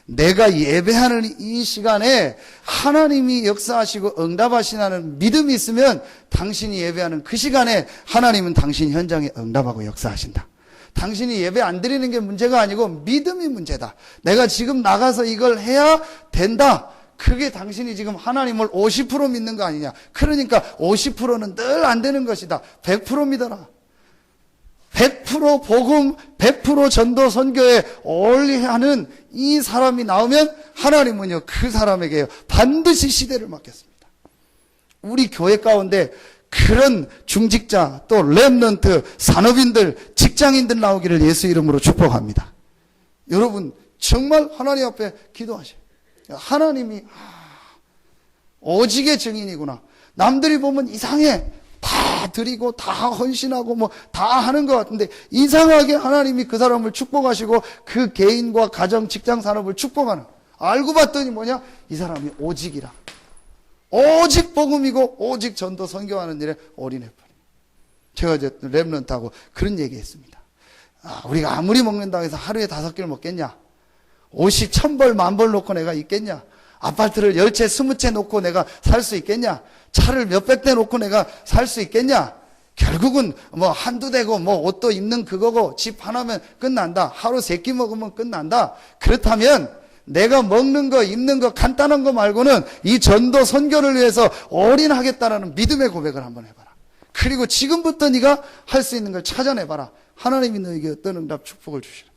내가 예배하는 이 시간에 하나님이 역사하시고 응답하시는 믿음이 있으면 당신이 예배하는 그 시간에 하나님은 당신 현장에 응답하고 역사하신다. 당신이 예배 안 드리는 게 문제가 아니고 믿음이 문제다. 내가 지금 나가서 이걸 해야 된다. 그게 당신이 지금 하나님을 50% 믿는 거 아니냐. 그러니까 50%는 늘 안 되는 것이다. 100% 믿어라. 100% 복음, 100% 전도 선교에 올리하는 이 사람이 나오면 하나님은요 그 사람에게요 반드시 시대를 맡겼습니다. 우리 교회 가운데 그런 중직자, 또 렘넌트, 산업인들, 직장인들 나오기를 예수 이름으로 축복합니다. 여러분 정말 하나님 앞에 기도하세요. 하나님이 오직의 증인이구나. 남들이 보면 이상해. 다 드리고 다 헌신하고 다 하는 것 같은데 이상하게 하나님이 그 사람을 축복하시고 그 개인과 가정, 직장, 산업을 축복하는. 알고 봤더니 뭐냐? 이 사람이 오직이라. 오직 복음이고 오직 전도 선교하는 일에 올인해버려. 제가 이제 렘넌트하고 그런 얘기했습니다. 우리가 아무리 먹는다고 해서 하루에 5끼를 먹겠냐? 옷이 1000벌, 10,000벌 놓고 내가 있겠냐? 아파트를 10채, 20채 놓고 내가 살 수 있겠냐? 차를 몇백 대 놓고 내가 살 수 있겠냐? 결국은 한두 대고 옷도 입는 그거고 집 하나면 끝난다. 하루 3끼 먹으면 끝난다. 그렇다면 내가 먹는 거, 입는 거, 간단한 거 말고는 이 전도 선교를 위해서 올인하겠다라는 믿음의 고백을 한번 해봐라. 그리고 지금부터 네가 할 수 있는 걸 찾아내봐라. 하나님이 너에게 어떤 응답 축복을 주시라.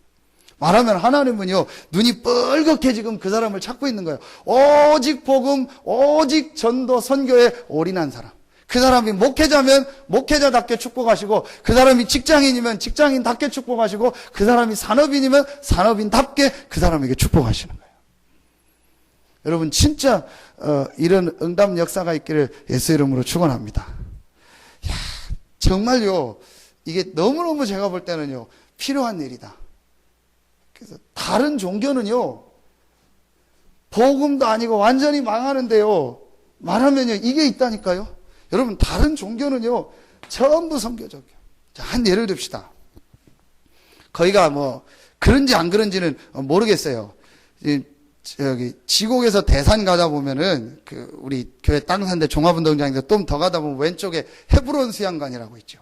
말하면 하나님은요 눈이 뻘겋게 지금 그 사람을 찾고 있는 거예요. 오직 복음, 오직 전도 선교에 올인한 사람. 그 사람이 목회자면 목회자답게 축복하시고, 그 사람이 직장인이면 직장인답게 축복하시고, 그 사람이 산업인이면 산업인답게 그 사람에게 축복하시는 거예요. 여러분 진짜 이런 응답 역사가 있기를 예수 이름으로 축원합니다. 정말요 이게 너무너무 제가 볼 때는요 필요한 일이다. 그래서 다른 종교는요 복음도 아니고 완전히 망하는데요 말하면요 이게 있다니까요. 여러분 다른 종교는요 전부 선교적이에요. 자, 한 예를 듭시다. 거기가 뭐 그런지 안 그런지는 모르겠어요. 저기 지곡에서 대산 가다 보면은 그 우리 교회 땅 산데 종합운동장에서 좀 더 가다 보면 왼쪽에 헤브론 수양관이라고 있죠.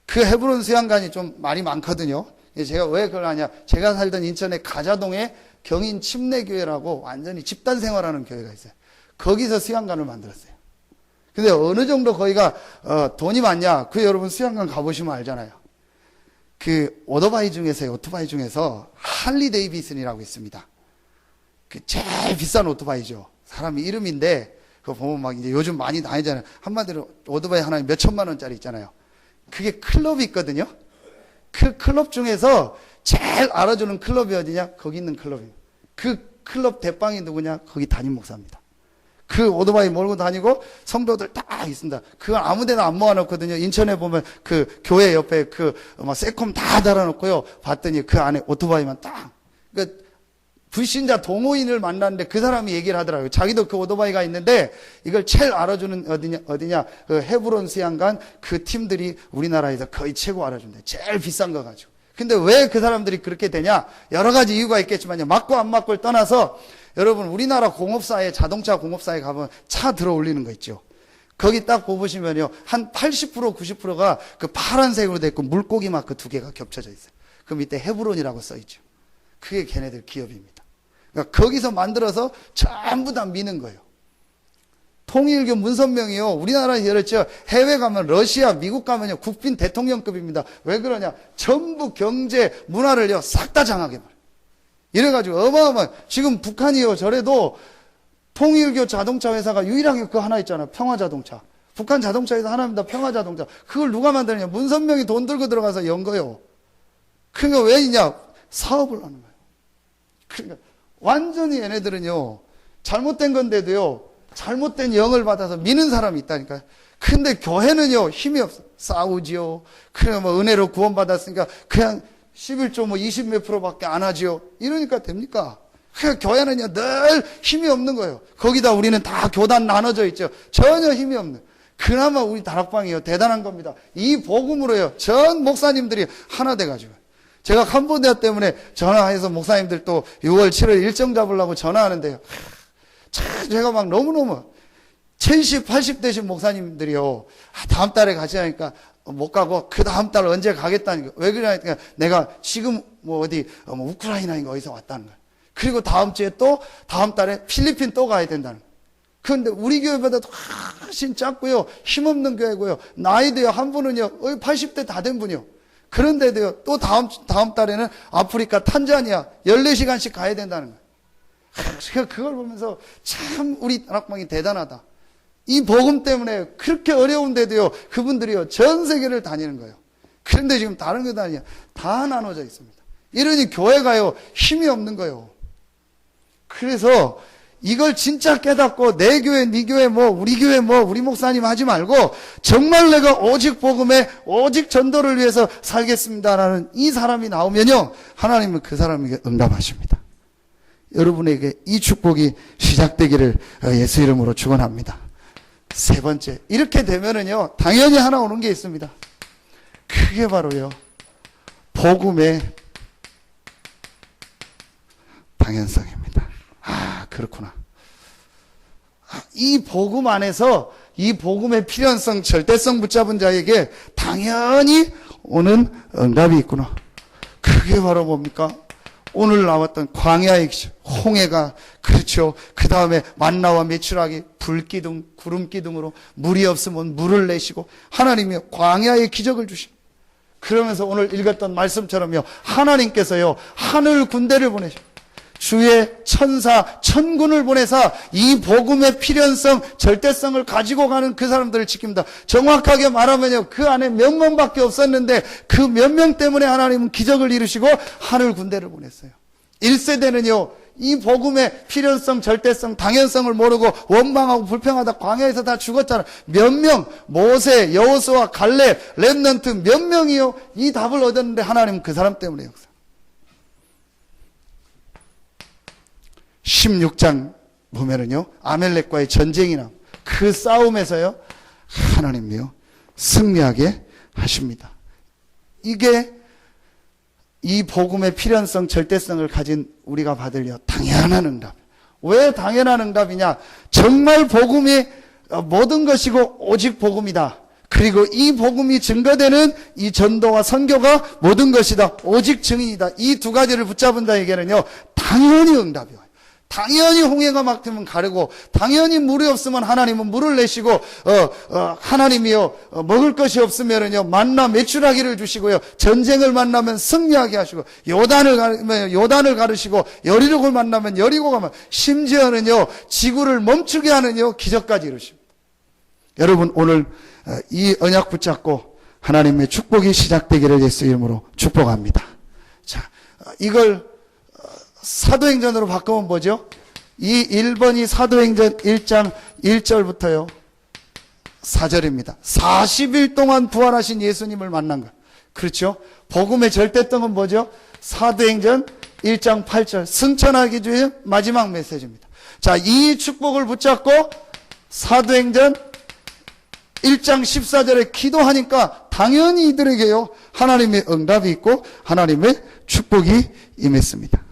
그 헤브론 수양관이 좀 말이 많거든요. 제가 왜 그걸 하냐? 제가 살던 인천의 가자동에 경인 침례교회라고 완전히 집단 생활하는 교회가 있어요. 거기서 수양관을 만들었어요. 근데 어느 정도 거기가 돈이 많냐? 그 여러분 수양관 가보시면 알잖아요. 그 오토바이 중에서 할리 데이비슨이라고 있습니다. 그 제일 비싼 오토바이죠. 사람 이름인데 그거 보면 막 이제 요즘 많이 다니잖아요. 한마디로 오토바이 하나에 몇 천만 원짜리 있잖아요. 그게 클럽이 있거든요. 그 클럽 중에서 제일 알아주는 클럽이 어디냐? 거기 있는 클럽이에요. 그 클럽 대빵이 누구냐? 거기 담임 목사입니다. 그 오토바이 몰고 다니고 성도들 딱 있습니다. 그거 아무 데나 안 모아놓거든요. 인천에 보면 그 교회 옆에 그 막 세콤 다 달아놓고요. 봤더니 그 안에 오토바이만 딱. 그러니까 불신자 동호인을 만났는데 그 사람이 얘기를 하더라고요. 자기도 그 오토바이가 있는데 이걸 제일 알아주는 어디냐? 그 헤브론 수양관 그 팀들이 우리나라에서 거의 최고 알아준대. 제일 비싼 거 가지고. 근데 왜 그 사람들이 그렇게 되냐? 여러 가지 이유가 있겠지만요. 맞고 안 맞고를 떠나서 여러분 우리나라 공업사에 자동차 공업사에 가면 차 들어 올리는 거 있죠. 거기 딱 보시면요. 한 80% 90%가 그 파란색으로 돼 있고 물고기 마크 두 개가 겹쳐져 있어요. 그 밑에 헤브론이라고 써 있죠. 그게 걔네들 기업입니다. 그러니까 거기서 만들어서 전부 다 미는 거예요. 통일교 문선명이요. 우리나라에 그렇죠. 해외 가면 러시아, 미국 가면요. 국빈 대통령급입니다. 왜 그러냐? 전부 경제, 문화를요. 싹 다 장악해 버려요. 이래가지고 어마어마한 지금 북한이요. 저래도 통일교 자동차 회사가 유일하게 그거 하나 있잖아요. 평화자동차. 북한 자동차 회사 하나입니다. 평화자동차. 그걸 누가 만드느냐? 문선명이 돈 들고 들어가서 연 거예요. 그러니까 왜 있냐? 사업을 하는 거예요. 그러니까 완전히 얘네들은요. 잘못된 건데도요. 잘못된 영을 받아서 미는 사람이 있다니까요. 근데 교회는요. 힘이 없어. 싸우지요. 그냥 뭐 은혜로 구원받았으니까 그냥 11조 뭐 20 몇 프로밖에 안 하지요. 이러니까 됩니까? 그냥 교회는요. 늘 힘이 없는 거예요. 거기다 우리는 다 교단 나눠져 있죠. 전혀 힘이 없는. 그나마 우리 다락방이요. 대단한 겁니다. 이 복음으로요. 전 목사님들이 하나 돼가지고. 제가 캄보디아 때문에 전화해서 목사님들 또 6월 7월 일정 잡으려고 전화하는데요. 참 제가 막 너무너무 70, 80 되신 목사님들이요. 다음 달에 같이 하니까 못 가고 그 다음 달 언제 가겠다니까. 왜 그러냐니까 내가 지금 뭐 어디 뭐 우크라이나인가 어디서 왔다는 거야. 그리고 다음 주에 또 다음 달에 필리핀 또 가야 된다는 거야. 그런데 우리 교회보다 훨씬 작고요. 힘없는 교회고요. 나이도요. 한 분은요. 80대 다 된 분이요. 그런데도요. 또 다음 달에는 아프리카 탄자니아 14시간씩 가야 된다는 거예요. 제가 그걸 보면서 참 우리 다락방이 대단하다. 이 복음 때문에 그렇게 어려운데도요. 그분들이요. 전 세계를 다니는 거예요. 그런데 지금 다른 교회 다니냐. 다 나눠져 있습니다. 이러니 교회가요. 힘이 없는 거예요. 그래서 이걸 진짜 깨닫고 내 교회, 네 교회, 뭐 우리 교회, 뭐 우리 목사님 하지 말고 정말 내가 오직 복음에 오직 전도를 위해서 살겠습니다라는 이 사람이 나오면요. 하나님은 그 사람에게 응답하십니다. 여러분에게 이 축복이 시작되기를 예수 이름으로 축원합니다. 세 번째, 이렇게 되면은요. 당연히 하나 오는 게 있습니다. 그게 바로요. 복음의 당연성입니다. 아, 그렇구나. 이 복음 안에서 이 복음의 필연성, 절대성 붙잡은 자에게 당연히 오는 응답이 있구나. 그게 바로 뭡니까? 오늘 나왔던 광야의 기적, 홍해가, 그렇죠. 그 다음에 만나와 메추라기, 불기둥, 구름기둥으로 물이 없으면 물을 내시고 하나님이 광야의 기적을 주십니다. 그러면서 오늘 읽었던 말씀처럼요. 하나님께서요. 하늘 군대를 보내십니다. 주의 천사, 천군을 보내사 이 복음의 필연성, 절대성을 가지고 가는 그 사람들을 지킵니다. 정확하게 말하면요. 그 안에 몇 명밖에 없었는데 그 몇 명 때문에 하나님은 기적을 이루시고 하늘 군대를 보냈어요. 1세대는요. 이 복음의 필연성, 절대성, 당연성을 모르고 원망하고 불평하다 광야에서 다 죽었잖아요. 몇 명, 모세, 여호수아, 갈렙, 렘넌트 몇 명이요. 이 답을 얻었는데 하나님은 그 사람 때문에 역사. 16장 보면은요, 아멜렉과의 전쟁이 나. 그 싸움에서요, 하나님이요 승리하게 하십니다. 이게 이 복음의 필연성, 절대성을 가진 우리가 받을 당연한 응답. 왜 당연한 응답이냐? 정말 복음이 모든 것이고 오직 복음이다. 그리고 이 복음이 증거되는 이 전도와 선교가 모든 것이다. 오직 증인이다. 이 두 가지를 붙잡은 자에게는요, 당연히 응답이 와요. 당연히 홍해가 막히면 가르고, 당연히 물이 없으면 하나님은 물을 내시고, 하나님이요, 먹을 것이 없으면은요, 만나 매출하기를 주시고요, 전쟁을 만나면 승리하게 하시고, 요단을 가르면 요단을 가르시고, 여리고를 만나면 여리고가 막, 심지어는요, 지구를 멈추게 하는요, 기적까지 이루십니다. 여러분, 오늘 이 언약 붙잡고 하나님의 축복이 시작되기를 예수 이름으로 축복합니다. 자, 이걸 사도행전으로 바꾸면 뭐죠? 이 1번이 사도행전 1장 1절부터요 4절입니다. 40일 동안 부활하신 예수님을 만난 것. 그렇죠? 복음의 절대성은 뭐죠? 사도행전 1장 8절 승천하기 주의 마지막 메시지입니다. 자, 이 축복을 붙잡고 사도행전 1장 14절에 기도하니까 당연히 이들에게요 하나님의 응답이 있고 하나님의 축복이 임했습니다.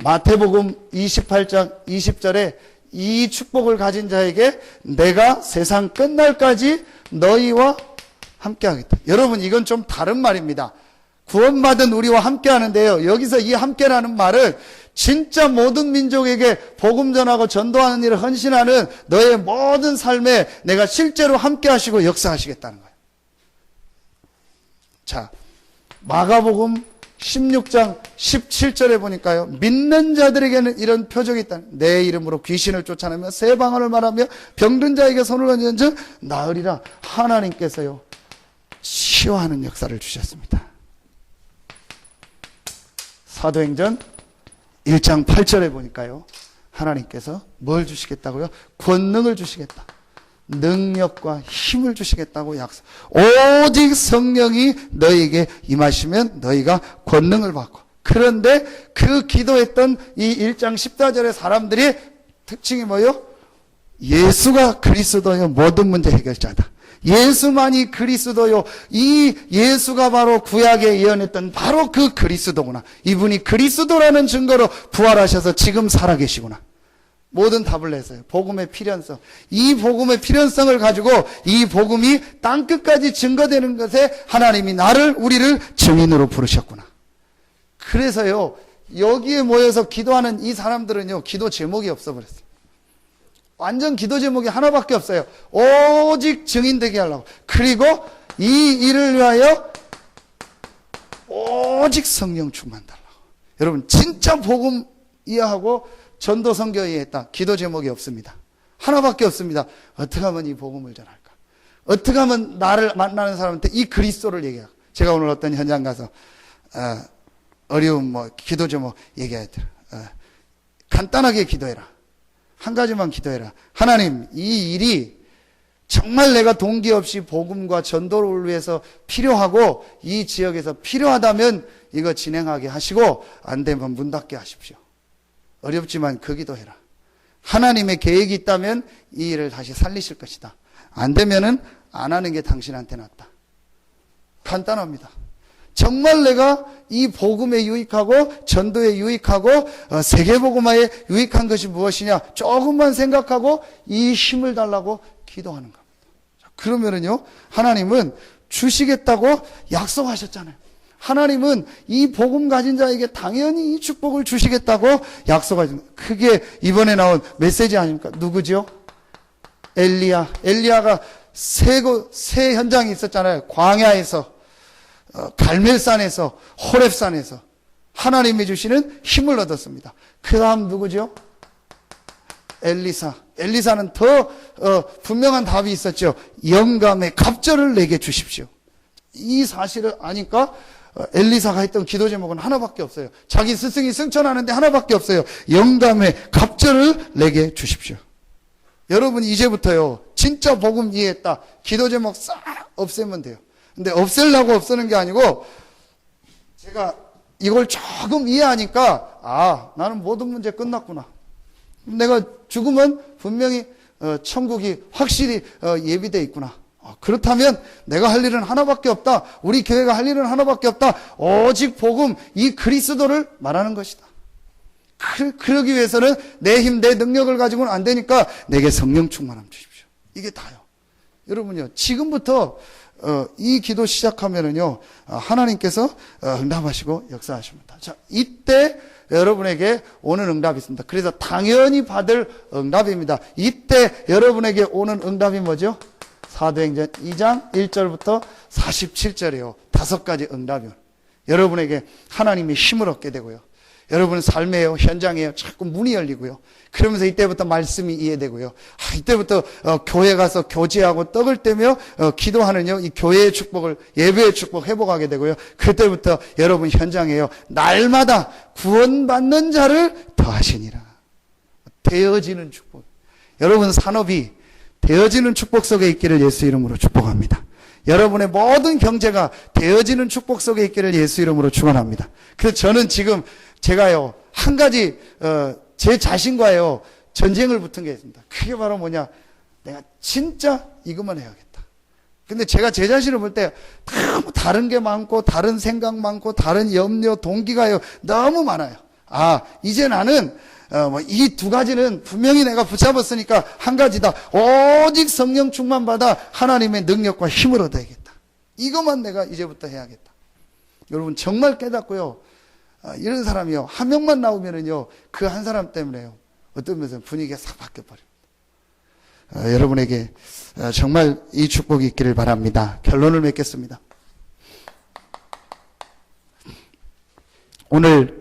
마태복음 28장 20절에 이 축복을 가진 자에게 내가 세상 끝날까지 너희와 함께 하겠다. 여러분, 이건 좀 다른 말입니다. 구원받은 우리와 함께 하는데요, 여기서 이 함께라는 말은 진짜 모든 민족에게 복음 전하고 전도하는 일을 헌신하는 너의 모든 삶에 내가 실제로 함께 하시고 역사하시겠다는 거예요. 자, 마가복음 16장 17절에 보니까요, 믿는 자들에게는 이런 표적이 있다. 내 이름으로 귀신을 쫓아내며 새 방언을 말하며 병든 자에게 손을 얹은 즉 나으리라. 하나님께서요 치유하는 역사를 주셨습니다. 사도행전 1장 8절에 보니까요, 하나님께서 뭘 주시겠다고요? 권능을 주시겠다. 능력과 힘을 주시겠다고 약속. 오직 성령이 너희에게 임하시면 너희가 권능을 받고. 그런데 그 기도했던 이 1장 14절의 사람들이 특징이 뭐예요? 예수가 그리스도요 모든 문제 해결자다. 예수만이 그리스도요. 이 예수가 바로 구약에 예언했던 바로 그 그리스도구나. 이분이 그리스도라는 증거로 부활하셔서 지금 살아계시구나. 모든 답을 냈어요. 복음의 필연성. 이 복음의 필연성을 가지고 이 복음이 땅끝까지 증거되는 것에 하나님이 우리를 증인으로 부르셨구나. 그래서요, 여기에 모여서 기도하는 이 사람들은요, 기도 제목이 없어버렸어요. 완전 기도 제목이 하나밖에 없어요. 오직 증인되게 하려고. 그리고 이 일을 위하여 오직 성령 충만 달라고. 여러분, 진짜 복음 이해하고 전도 선교 이해했다. 기도 제목이 없습니다. 하나밖에 없습니다. 어떻게 하면 이 복음을 전할까? 어떻게 하면 나를 만나는 사람한테 이 그리스도를 얘기할까? 제가 오늘 어떤 현장 가서 어려운 기도 제목 얘기하더라. 간단하게 기도해라. 한 가지만 기도해라. 하나님, 이 일이 정말 내가 동기 없이 복음과 전도를 위해서 필요하고 이 지역에서 필요하다면 이거 진행하게 하시고 안 되면 문 닫게 하십시오. 어렵지만 그 기도해라. 하나님의 계획이 있다면 이 일을 다시 살리실 것이다. 안 되면은 안 하는 게 당신한테 낫다. 간단합니다. 정말 내가 이 복음에 유익하고 전도에 유익하고 세계복음화에 유익한 것이 무엇이냐 조금만 생각하고 이 힘을 달라고 기도하는 겁니다. 그러면은요, 하나님은 주시겠다고 약속하셨잖아요. 하나님은 이 복음 가진 자에게 당연히 이 축복을 주시겠다고 약속하신, 그게 이번에 나온 메시지 아닙니까? 누구죠? 엘리야가 세 현장이 있었잖아요. 광야에서, 갈멜산에서, 호렙산에서 하나님이 주시는 힘을 얻었습니다. 그 다음 누구죠? 엘리사는 더 분명한 답이 있었죠. 영감의 갑절을 내게 주십시오. 이 사실을 아니까 엘리사가 했던 기도 제목은 하나밖에 없어요. 자기 스승이 승천하는데 하나밖에 없어요. 영감의 갑절을 내게 주십시오. 여러분, 이제부터요, 진짜 복음 이해했다. 기도 제목 싹 없애면 돼요. 근데 없애려고 없애는 게 아니고, 제가 이걸 조금 이해하니까, 나는 모든 문제 끝났구나. 내가 죽으면 분명히 천국이 확실히 예비되어 있구나. 그렇다면 내가 할 일은 하나밖에 없다. 우리 교회가 할 일은 하나밖에 없다. 오직 복음, 이 그리스도를 말하는 것이다. 그러기 위해서는 내 힘, 내 능력을 가지고는 안 되니까 내게 성령 충만함 주십시오. 이게 다요. 여러분요, 지금부터 이 기도 시작하면은요, 하나님께서 응답하시고 역사하십니다. 자, 이때 여러분에게 오는 응답이 있습니다. 그래서 당연히 받을 응답입니다. 이때 여러분에게 오는 응답이 뭐죠? 사도행전 2장 1절부터 47절이에요. 5가지 응답이 여러분에게 하나님의 힘을 얻게 되고요. 여러분 삶에요, 현장에요, 자꾸 문이 열리고요. 그러면서 이때부터 말씀이 이해되고요. 이때부터 교회 가서 교제하고 떡을 떼며 기도하는요, 이 교회의 축복을, 예배의 축복 회복하게 되고요. 그때부터 여러분 현장에요, 날마다 구원받는 자를 더하시니라. 되어지는 축복. 여러분 산업이 되어지는 축복 속에 있기를 예수 이름으로 축복합니다. 여러분의 모든 경제가 되어지는 축복 속에 있기를 예수 이름으로 축원합니다. 그래서 저는 지금 제가요, 한 가지 제 자신과요 전쟁을 붙은 게 있습니다. 그게 바로 뭐냐, 내가 진짜 이것만 해야겠다. 근데 제가 제 자신을 볼 때 너무 다른 게 많고 다른 생각 많고 다른 염려 동기가요 너무 많아요. 이제 나는 이 2가지는 분명히 내가 붙잡았으니까 한 가지다. 오직 성령 충만 받아 하나님의 능력과 힘을 얻어야겠다. 이것만 내가 이제부터 해야겠다. 여러분 정말 깨닫고요, 이런 사람이요, 한 명만 나오면은요, 그 한 사람 때문에요, 어떤 면에서 분위기가 싹 바뀌어버립니다. 여러분에게 정말 이 축복이 있기를 바랍니다. 결론을 맺겠습니다. 오늘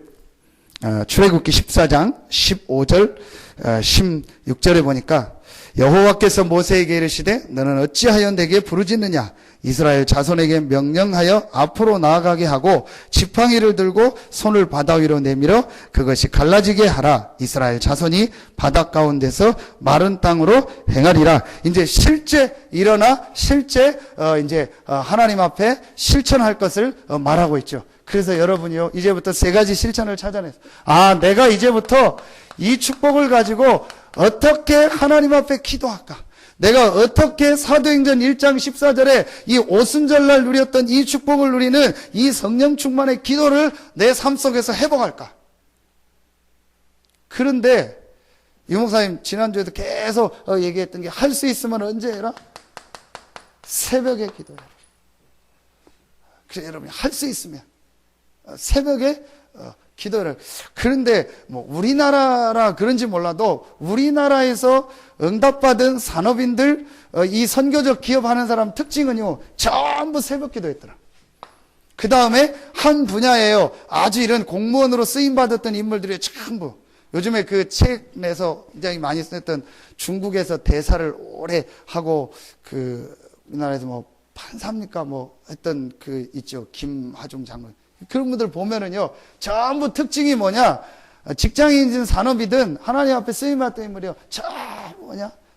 출애굽기 14장 15절 16절에 보니까 여호와께서 모세에게 이르시되 너는 어찌하여 내게 부르짖느냐, 이스라엘 자손에게 명령하여 앞으로 나아가게 하고 지팡이를 들고 손을 바다 위로 내밀어 그것이 갈라지게 하라. 이스라엘 자손이 바다 가운데서 마른 땅으로 행하리라. 이제 실제 일어나 실제 이제 하나님 앞에 실천할 것을 말하고 있죠. 그래서 여러분이요, 이제부터 3가지 실천을 찾아내서 내가 이제부터 이 축복을 가지고 어떻게 하나님 앞에 기도할까? 내가 어떻게 사도행전 1장 14절에 이 오순절날 누렸던 이 축복을 누리는 이 성령 충만의 기도를 내 삶 속에서 회복할까? 그런데 이 목사님 지난주에도 계속 얘기했던 게, 할 수 있으면 언제 해라? 새벽에 기도해라. 그래서 여러분이 할 수 있으면 새벽에 기도를. 그런데 뭐 우리나라라 그런지 몰라도 우리나라에서 응답받은 산업인들, 이 선교적 기업하는 사람 특징은요, 전부 새벽 기도했더라. 그 다음에 한 분야에요, 아주 이런 공무원으로 쓰임받았던 인물들이 전부, 요즘에 그 책 내서 굉장히 많이 쓰였던 중국에서 대사를 오래 하고, 우리나라에서 뭐 판사입니까 뭐 했던 있죠, 김하중 장군. 그런 분들 보면은요, 전부 특징이 뭐냐, 직장인이든 산업이든 하나님 앞에 쓰임받던 인물이요,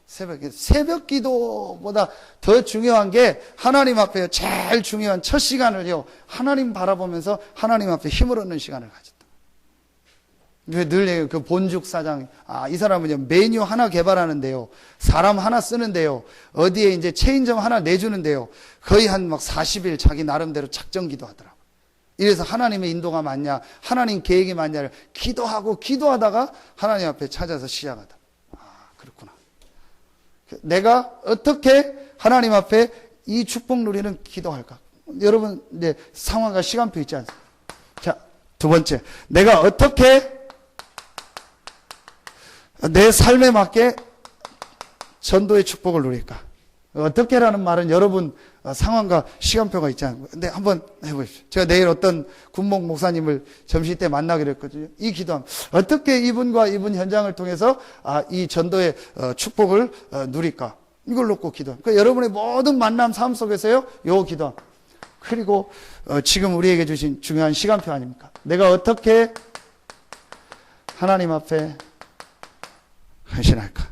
새벽 기도보다 더 중요한 게, 하나님 앞에 제일 중요한 첫 시간을요, 하나님 바라보면서 하나님 앞에 힘을 얻는 시간을 가졌다. 늘 얘기해요. 그 본죽 사장, 이 사람은요, 메뉴 하나 개발하는데요, 사람 하나 쓰는데요, 어디에 이제 체인점 하나 내주는데요, 거의 한 40일 자기 나름대로 작정 기도하더라고요. 이래서 하나님의 인도가 맞냐, 하나님 계획이 맞냐를 기도하다가 하나님 앞에 찾아서 시작하다. 그렇구나. 내가 어떻게 하나님 앞에 이 축복 누리는 기도할까? 여러분, 상황과 시간표 있지 않습니까? 자, 2번째. 내가 어떻게 내 삶에 맞게 전도의 축복을 누릴까? 어떻게라는 말은 여러분 상황과 시간표가 있지 않고, 근데 한번 해보십시오. 제가 내일 어떤 군목 목사님을 점심 때 만나기로 했거든요. 이 기도하면 어떻게 이분과 이분 현장을 통해서 이 전도의 축복을 누릴까? 이걸 놓고 기도합니다. 그러니까 여러분의 모든 만남 삶 속에서요, 요 기도합니다. 그리고 지금 우리에게 주신 중요한 시간표 아닙니까? 내가 어떻게 하나님 앞에 헌신할까?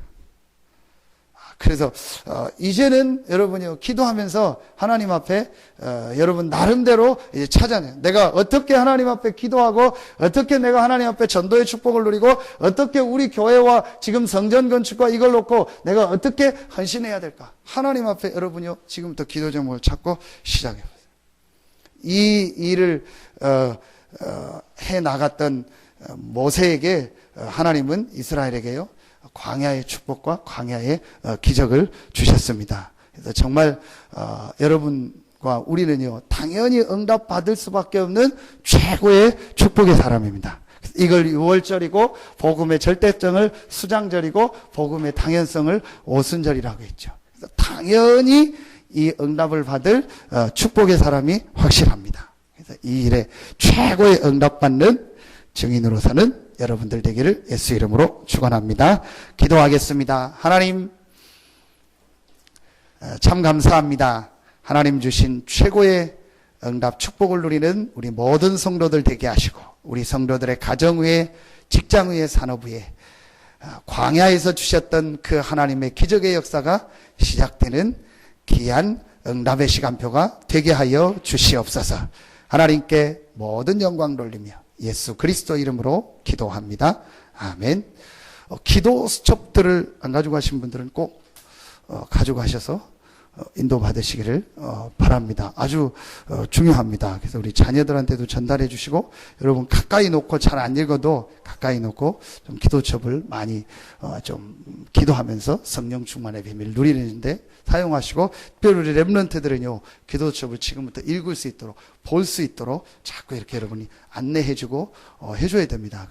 그래서 이제는 여러분이요 기도하면서 하나님 앞에 여러분 나름대로 이제 찾아내요. 내가 어떻게 하나님 앞에 기도하고 어떻게 내가 하나님 앞에 전도의 축복을 누리고 어떻게 우리 교회와 지금 성전 건축과 이걸 놓고 내가 어떻게 헌신해야 될까? 하나님 앞에 여러분이요 지금부터 기도 제목을 찾고 시작해 보세요. 이 일을 해 나갔던 모세에게 하나님은 이스라엘에게요 광야의 축복과 광야의 기적을 주셨습니다. 그래서 정말 여러분과 우리는요 당연히 응답받을 수밖에 없는 최고의 축복의 사람입니다. 이걸 6월절이고 복음의 절대성을 수장절이고 복음의 당연성을 오순절이라고 했죠. 그래서 당연히 이 응답을 받을 축복의 사람이 확실합니다. 그래서 이 일에 최고의 응답받는 증인으로서는 여러분들 되기를 예수 이름으로 축원합니다. 기도하겠습니다. 하나님 참 감사합니다. 하나님 주신 최고의 응답 축복을 누리는 우리 모든 성도들 되게 하시고 우리 성도들의 가정 위에 직장 위에 산업 위에 광야에서 주셨던 그 하나님의 기적의 역사가 시작되는 귀한 응답의 시간표가 되게 하여 주시옵소서. 하나님께 모든 영광 돌리며 예수 그리스도 이름으로 기도합니다. 아멘. 기도 수첩들을 안 가지고 가신 분들은 꼭 가지고 가셔서 인도 받으시기를 바랍니다. 아주 중요합니다. 그래서 우리 자녀들한테도 전달해 주시고 여러분 가까이 놓고 잘 안 읽어도 가까이 놓고 좀 기도첩을 많이 좀 기도하면서 성령 충만의 비밀을 누리는데 사용하시고 특별히 우리 렘넌트들은요 기도첩을 지금부터 읽을 수 있도록 볼 수 있도록 자꾸 이렇게 여러분이 안내해 주고 해줘야 됩니다.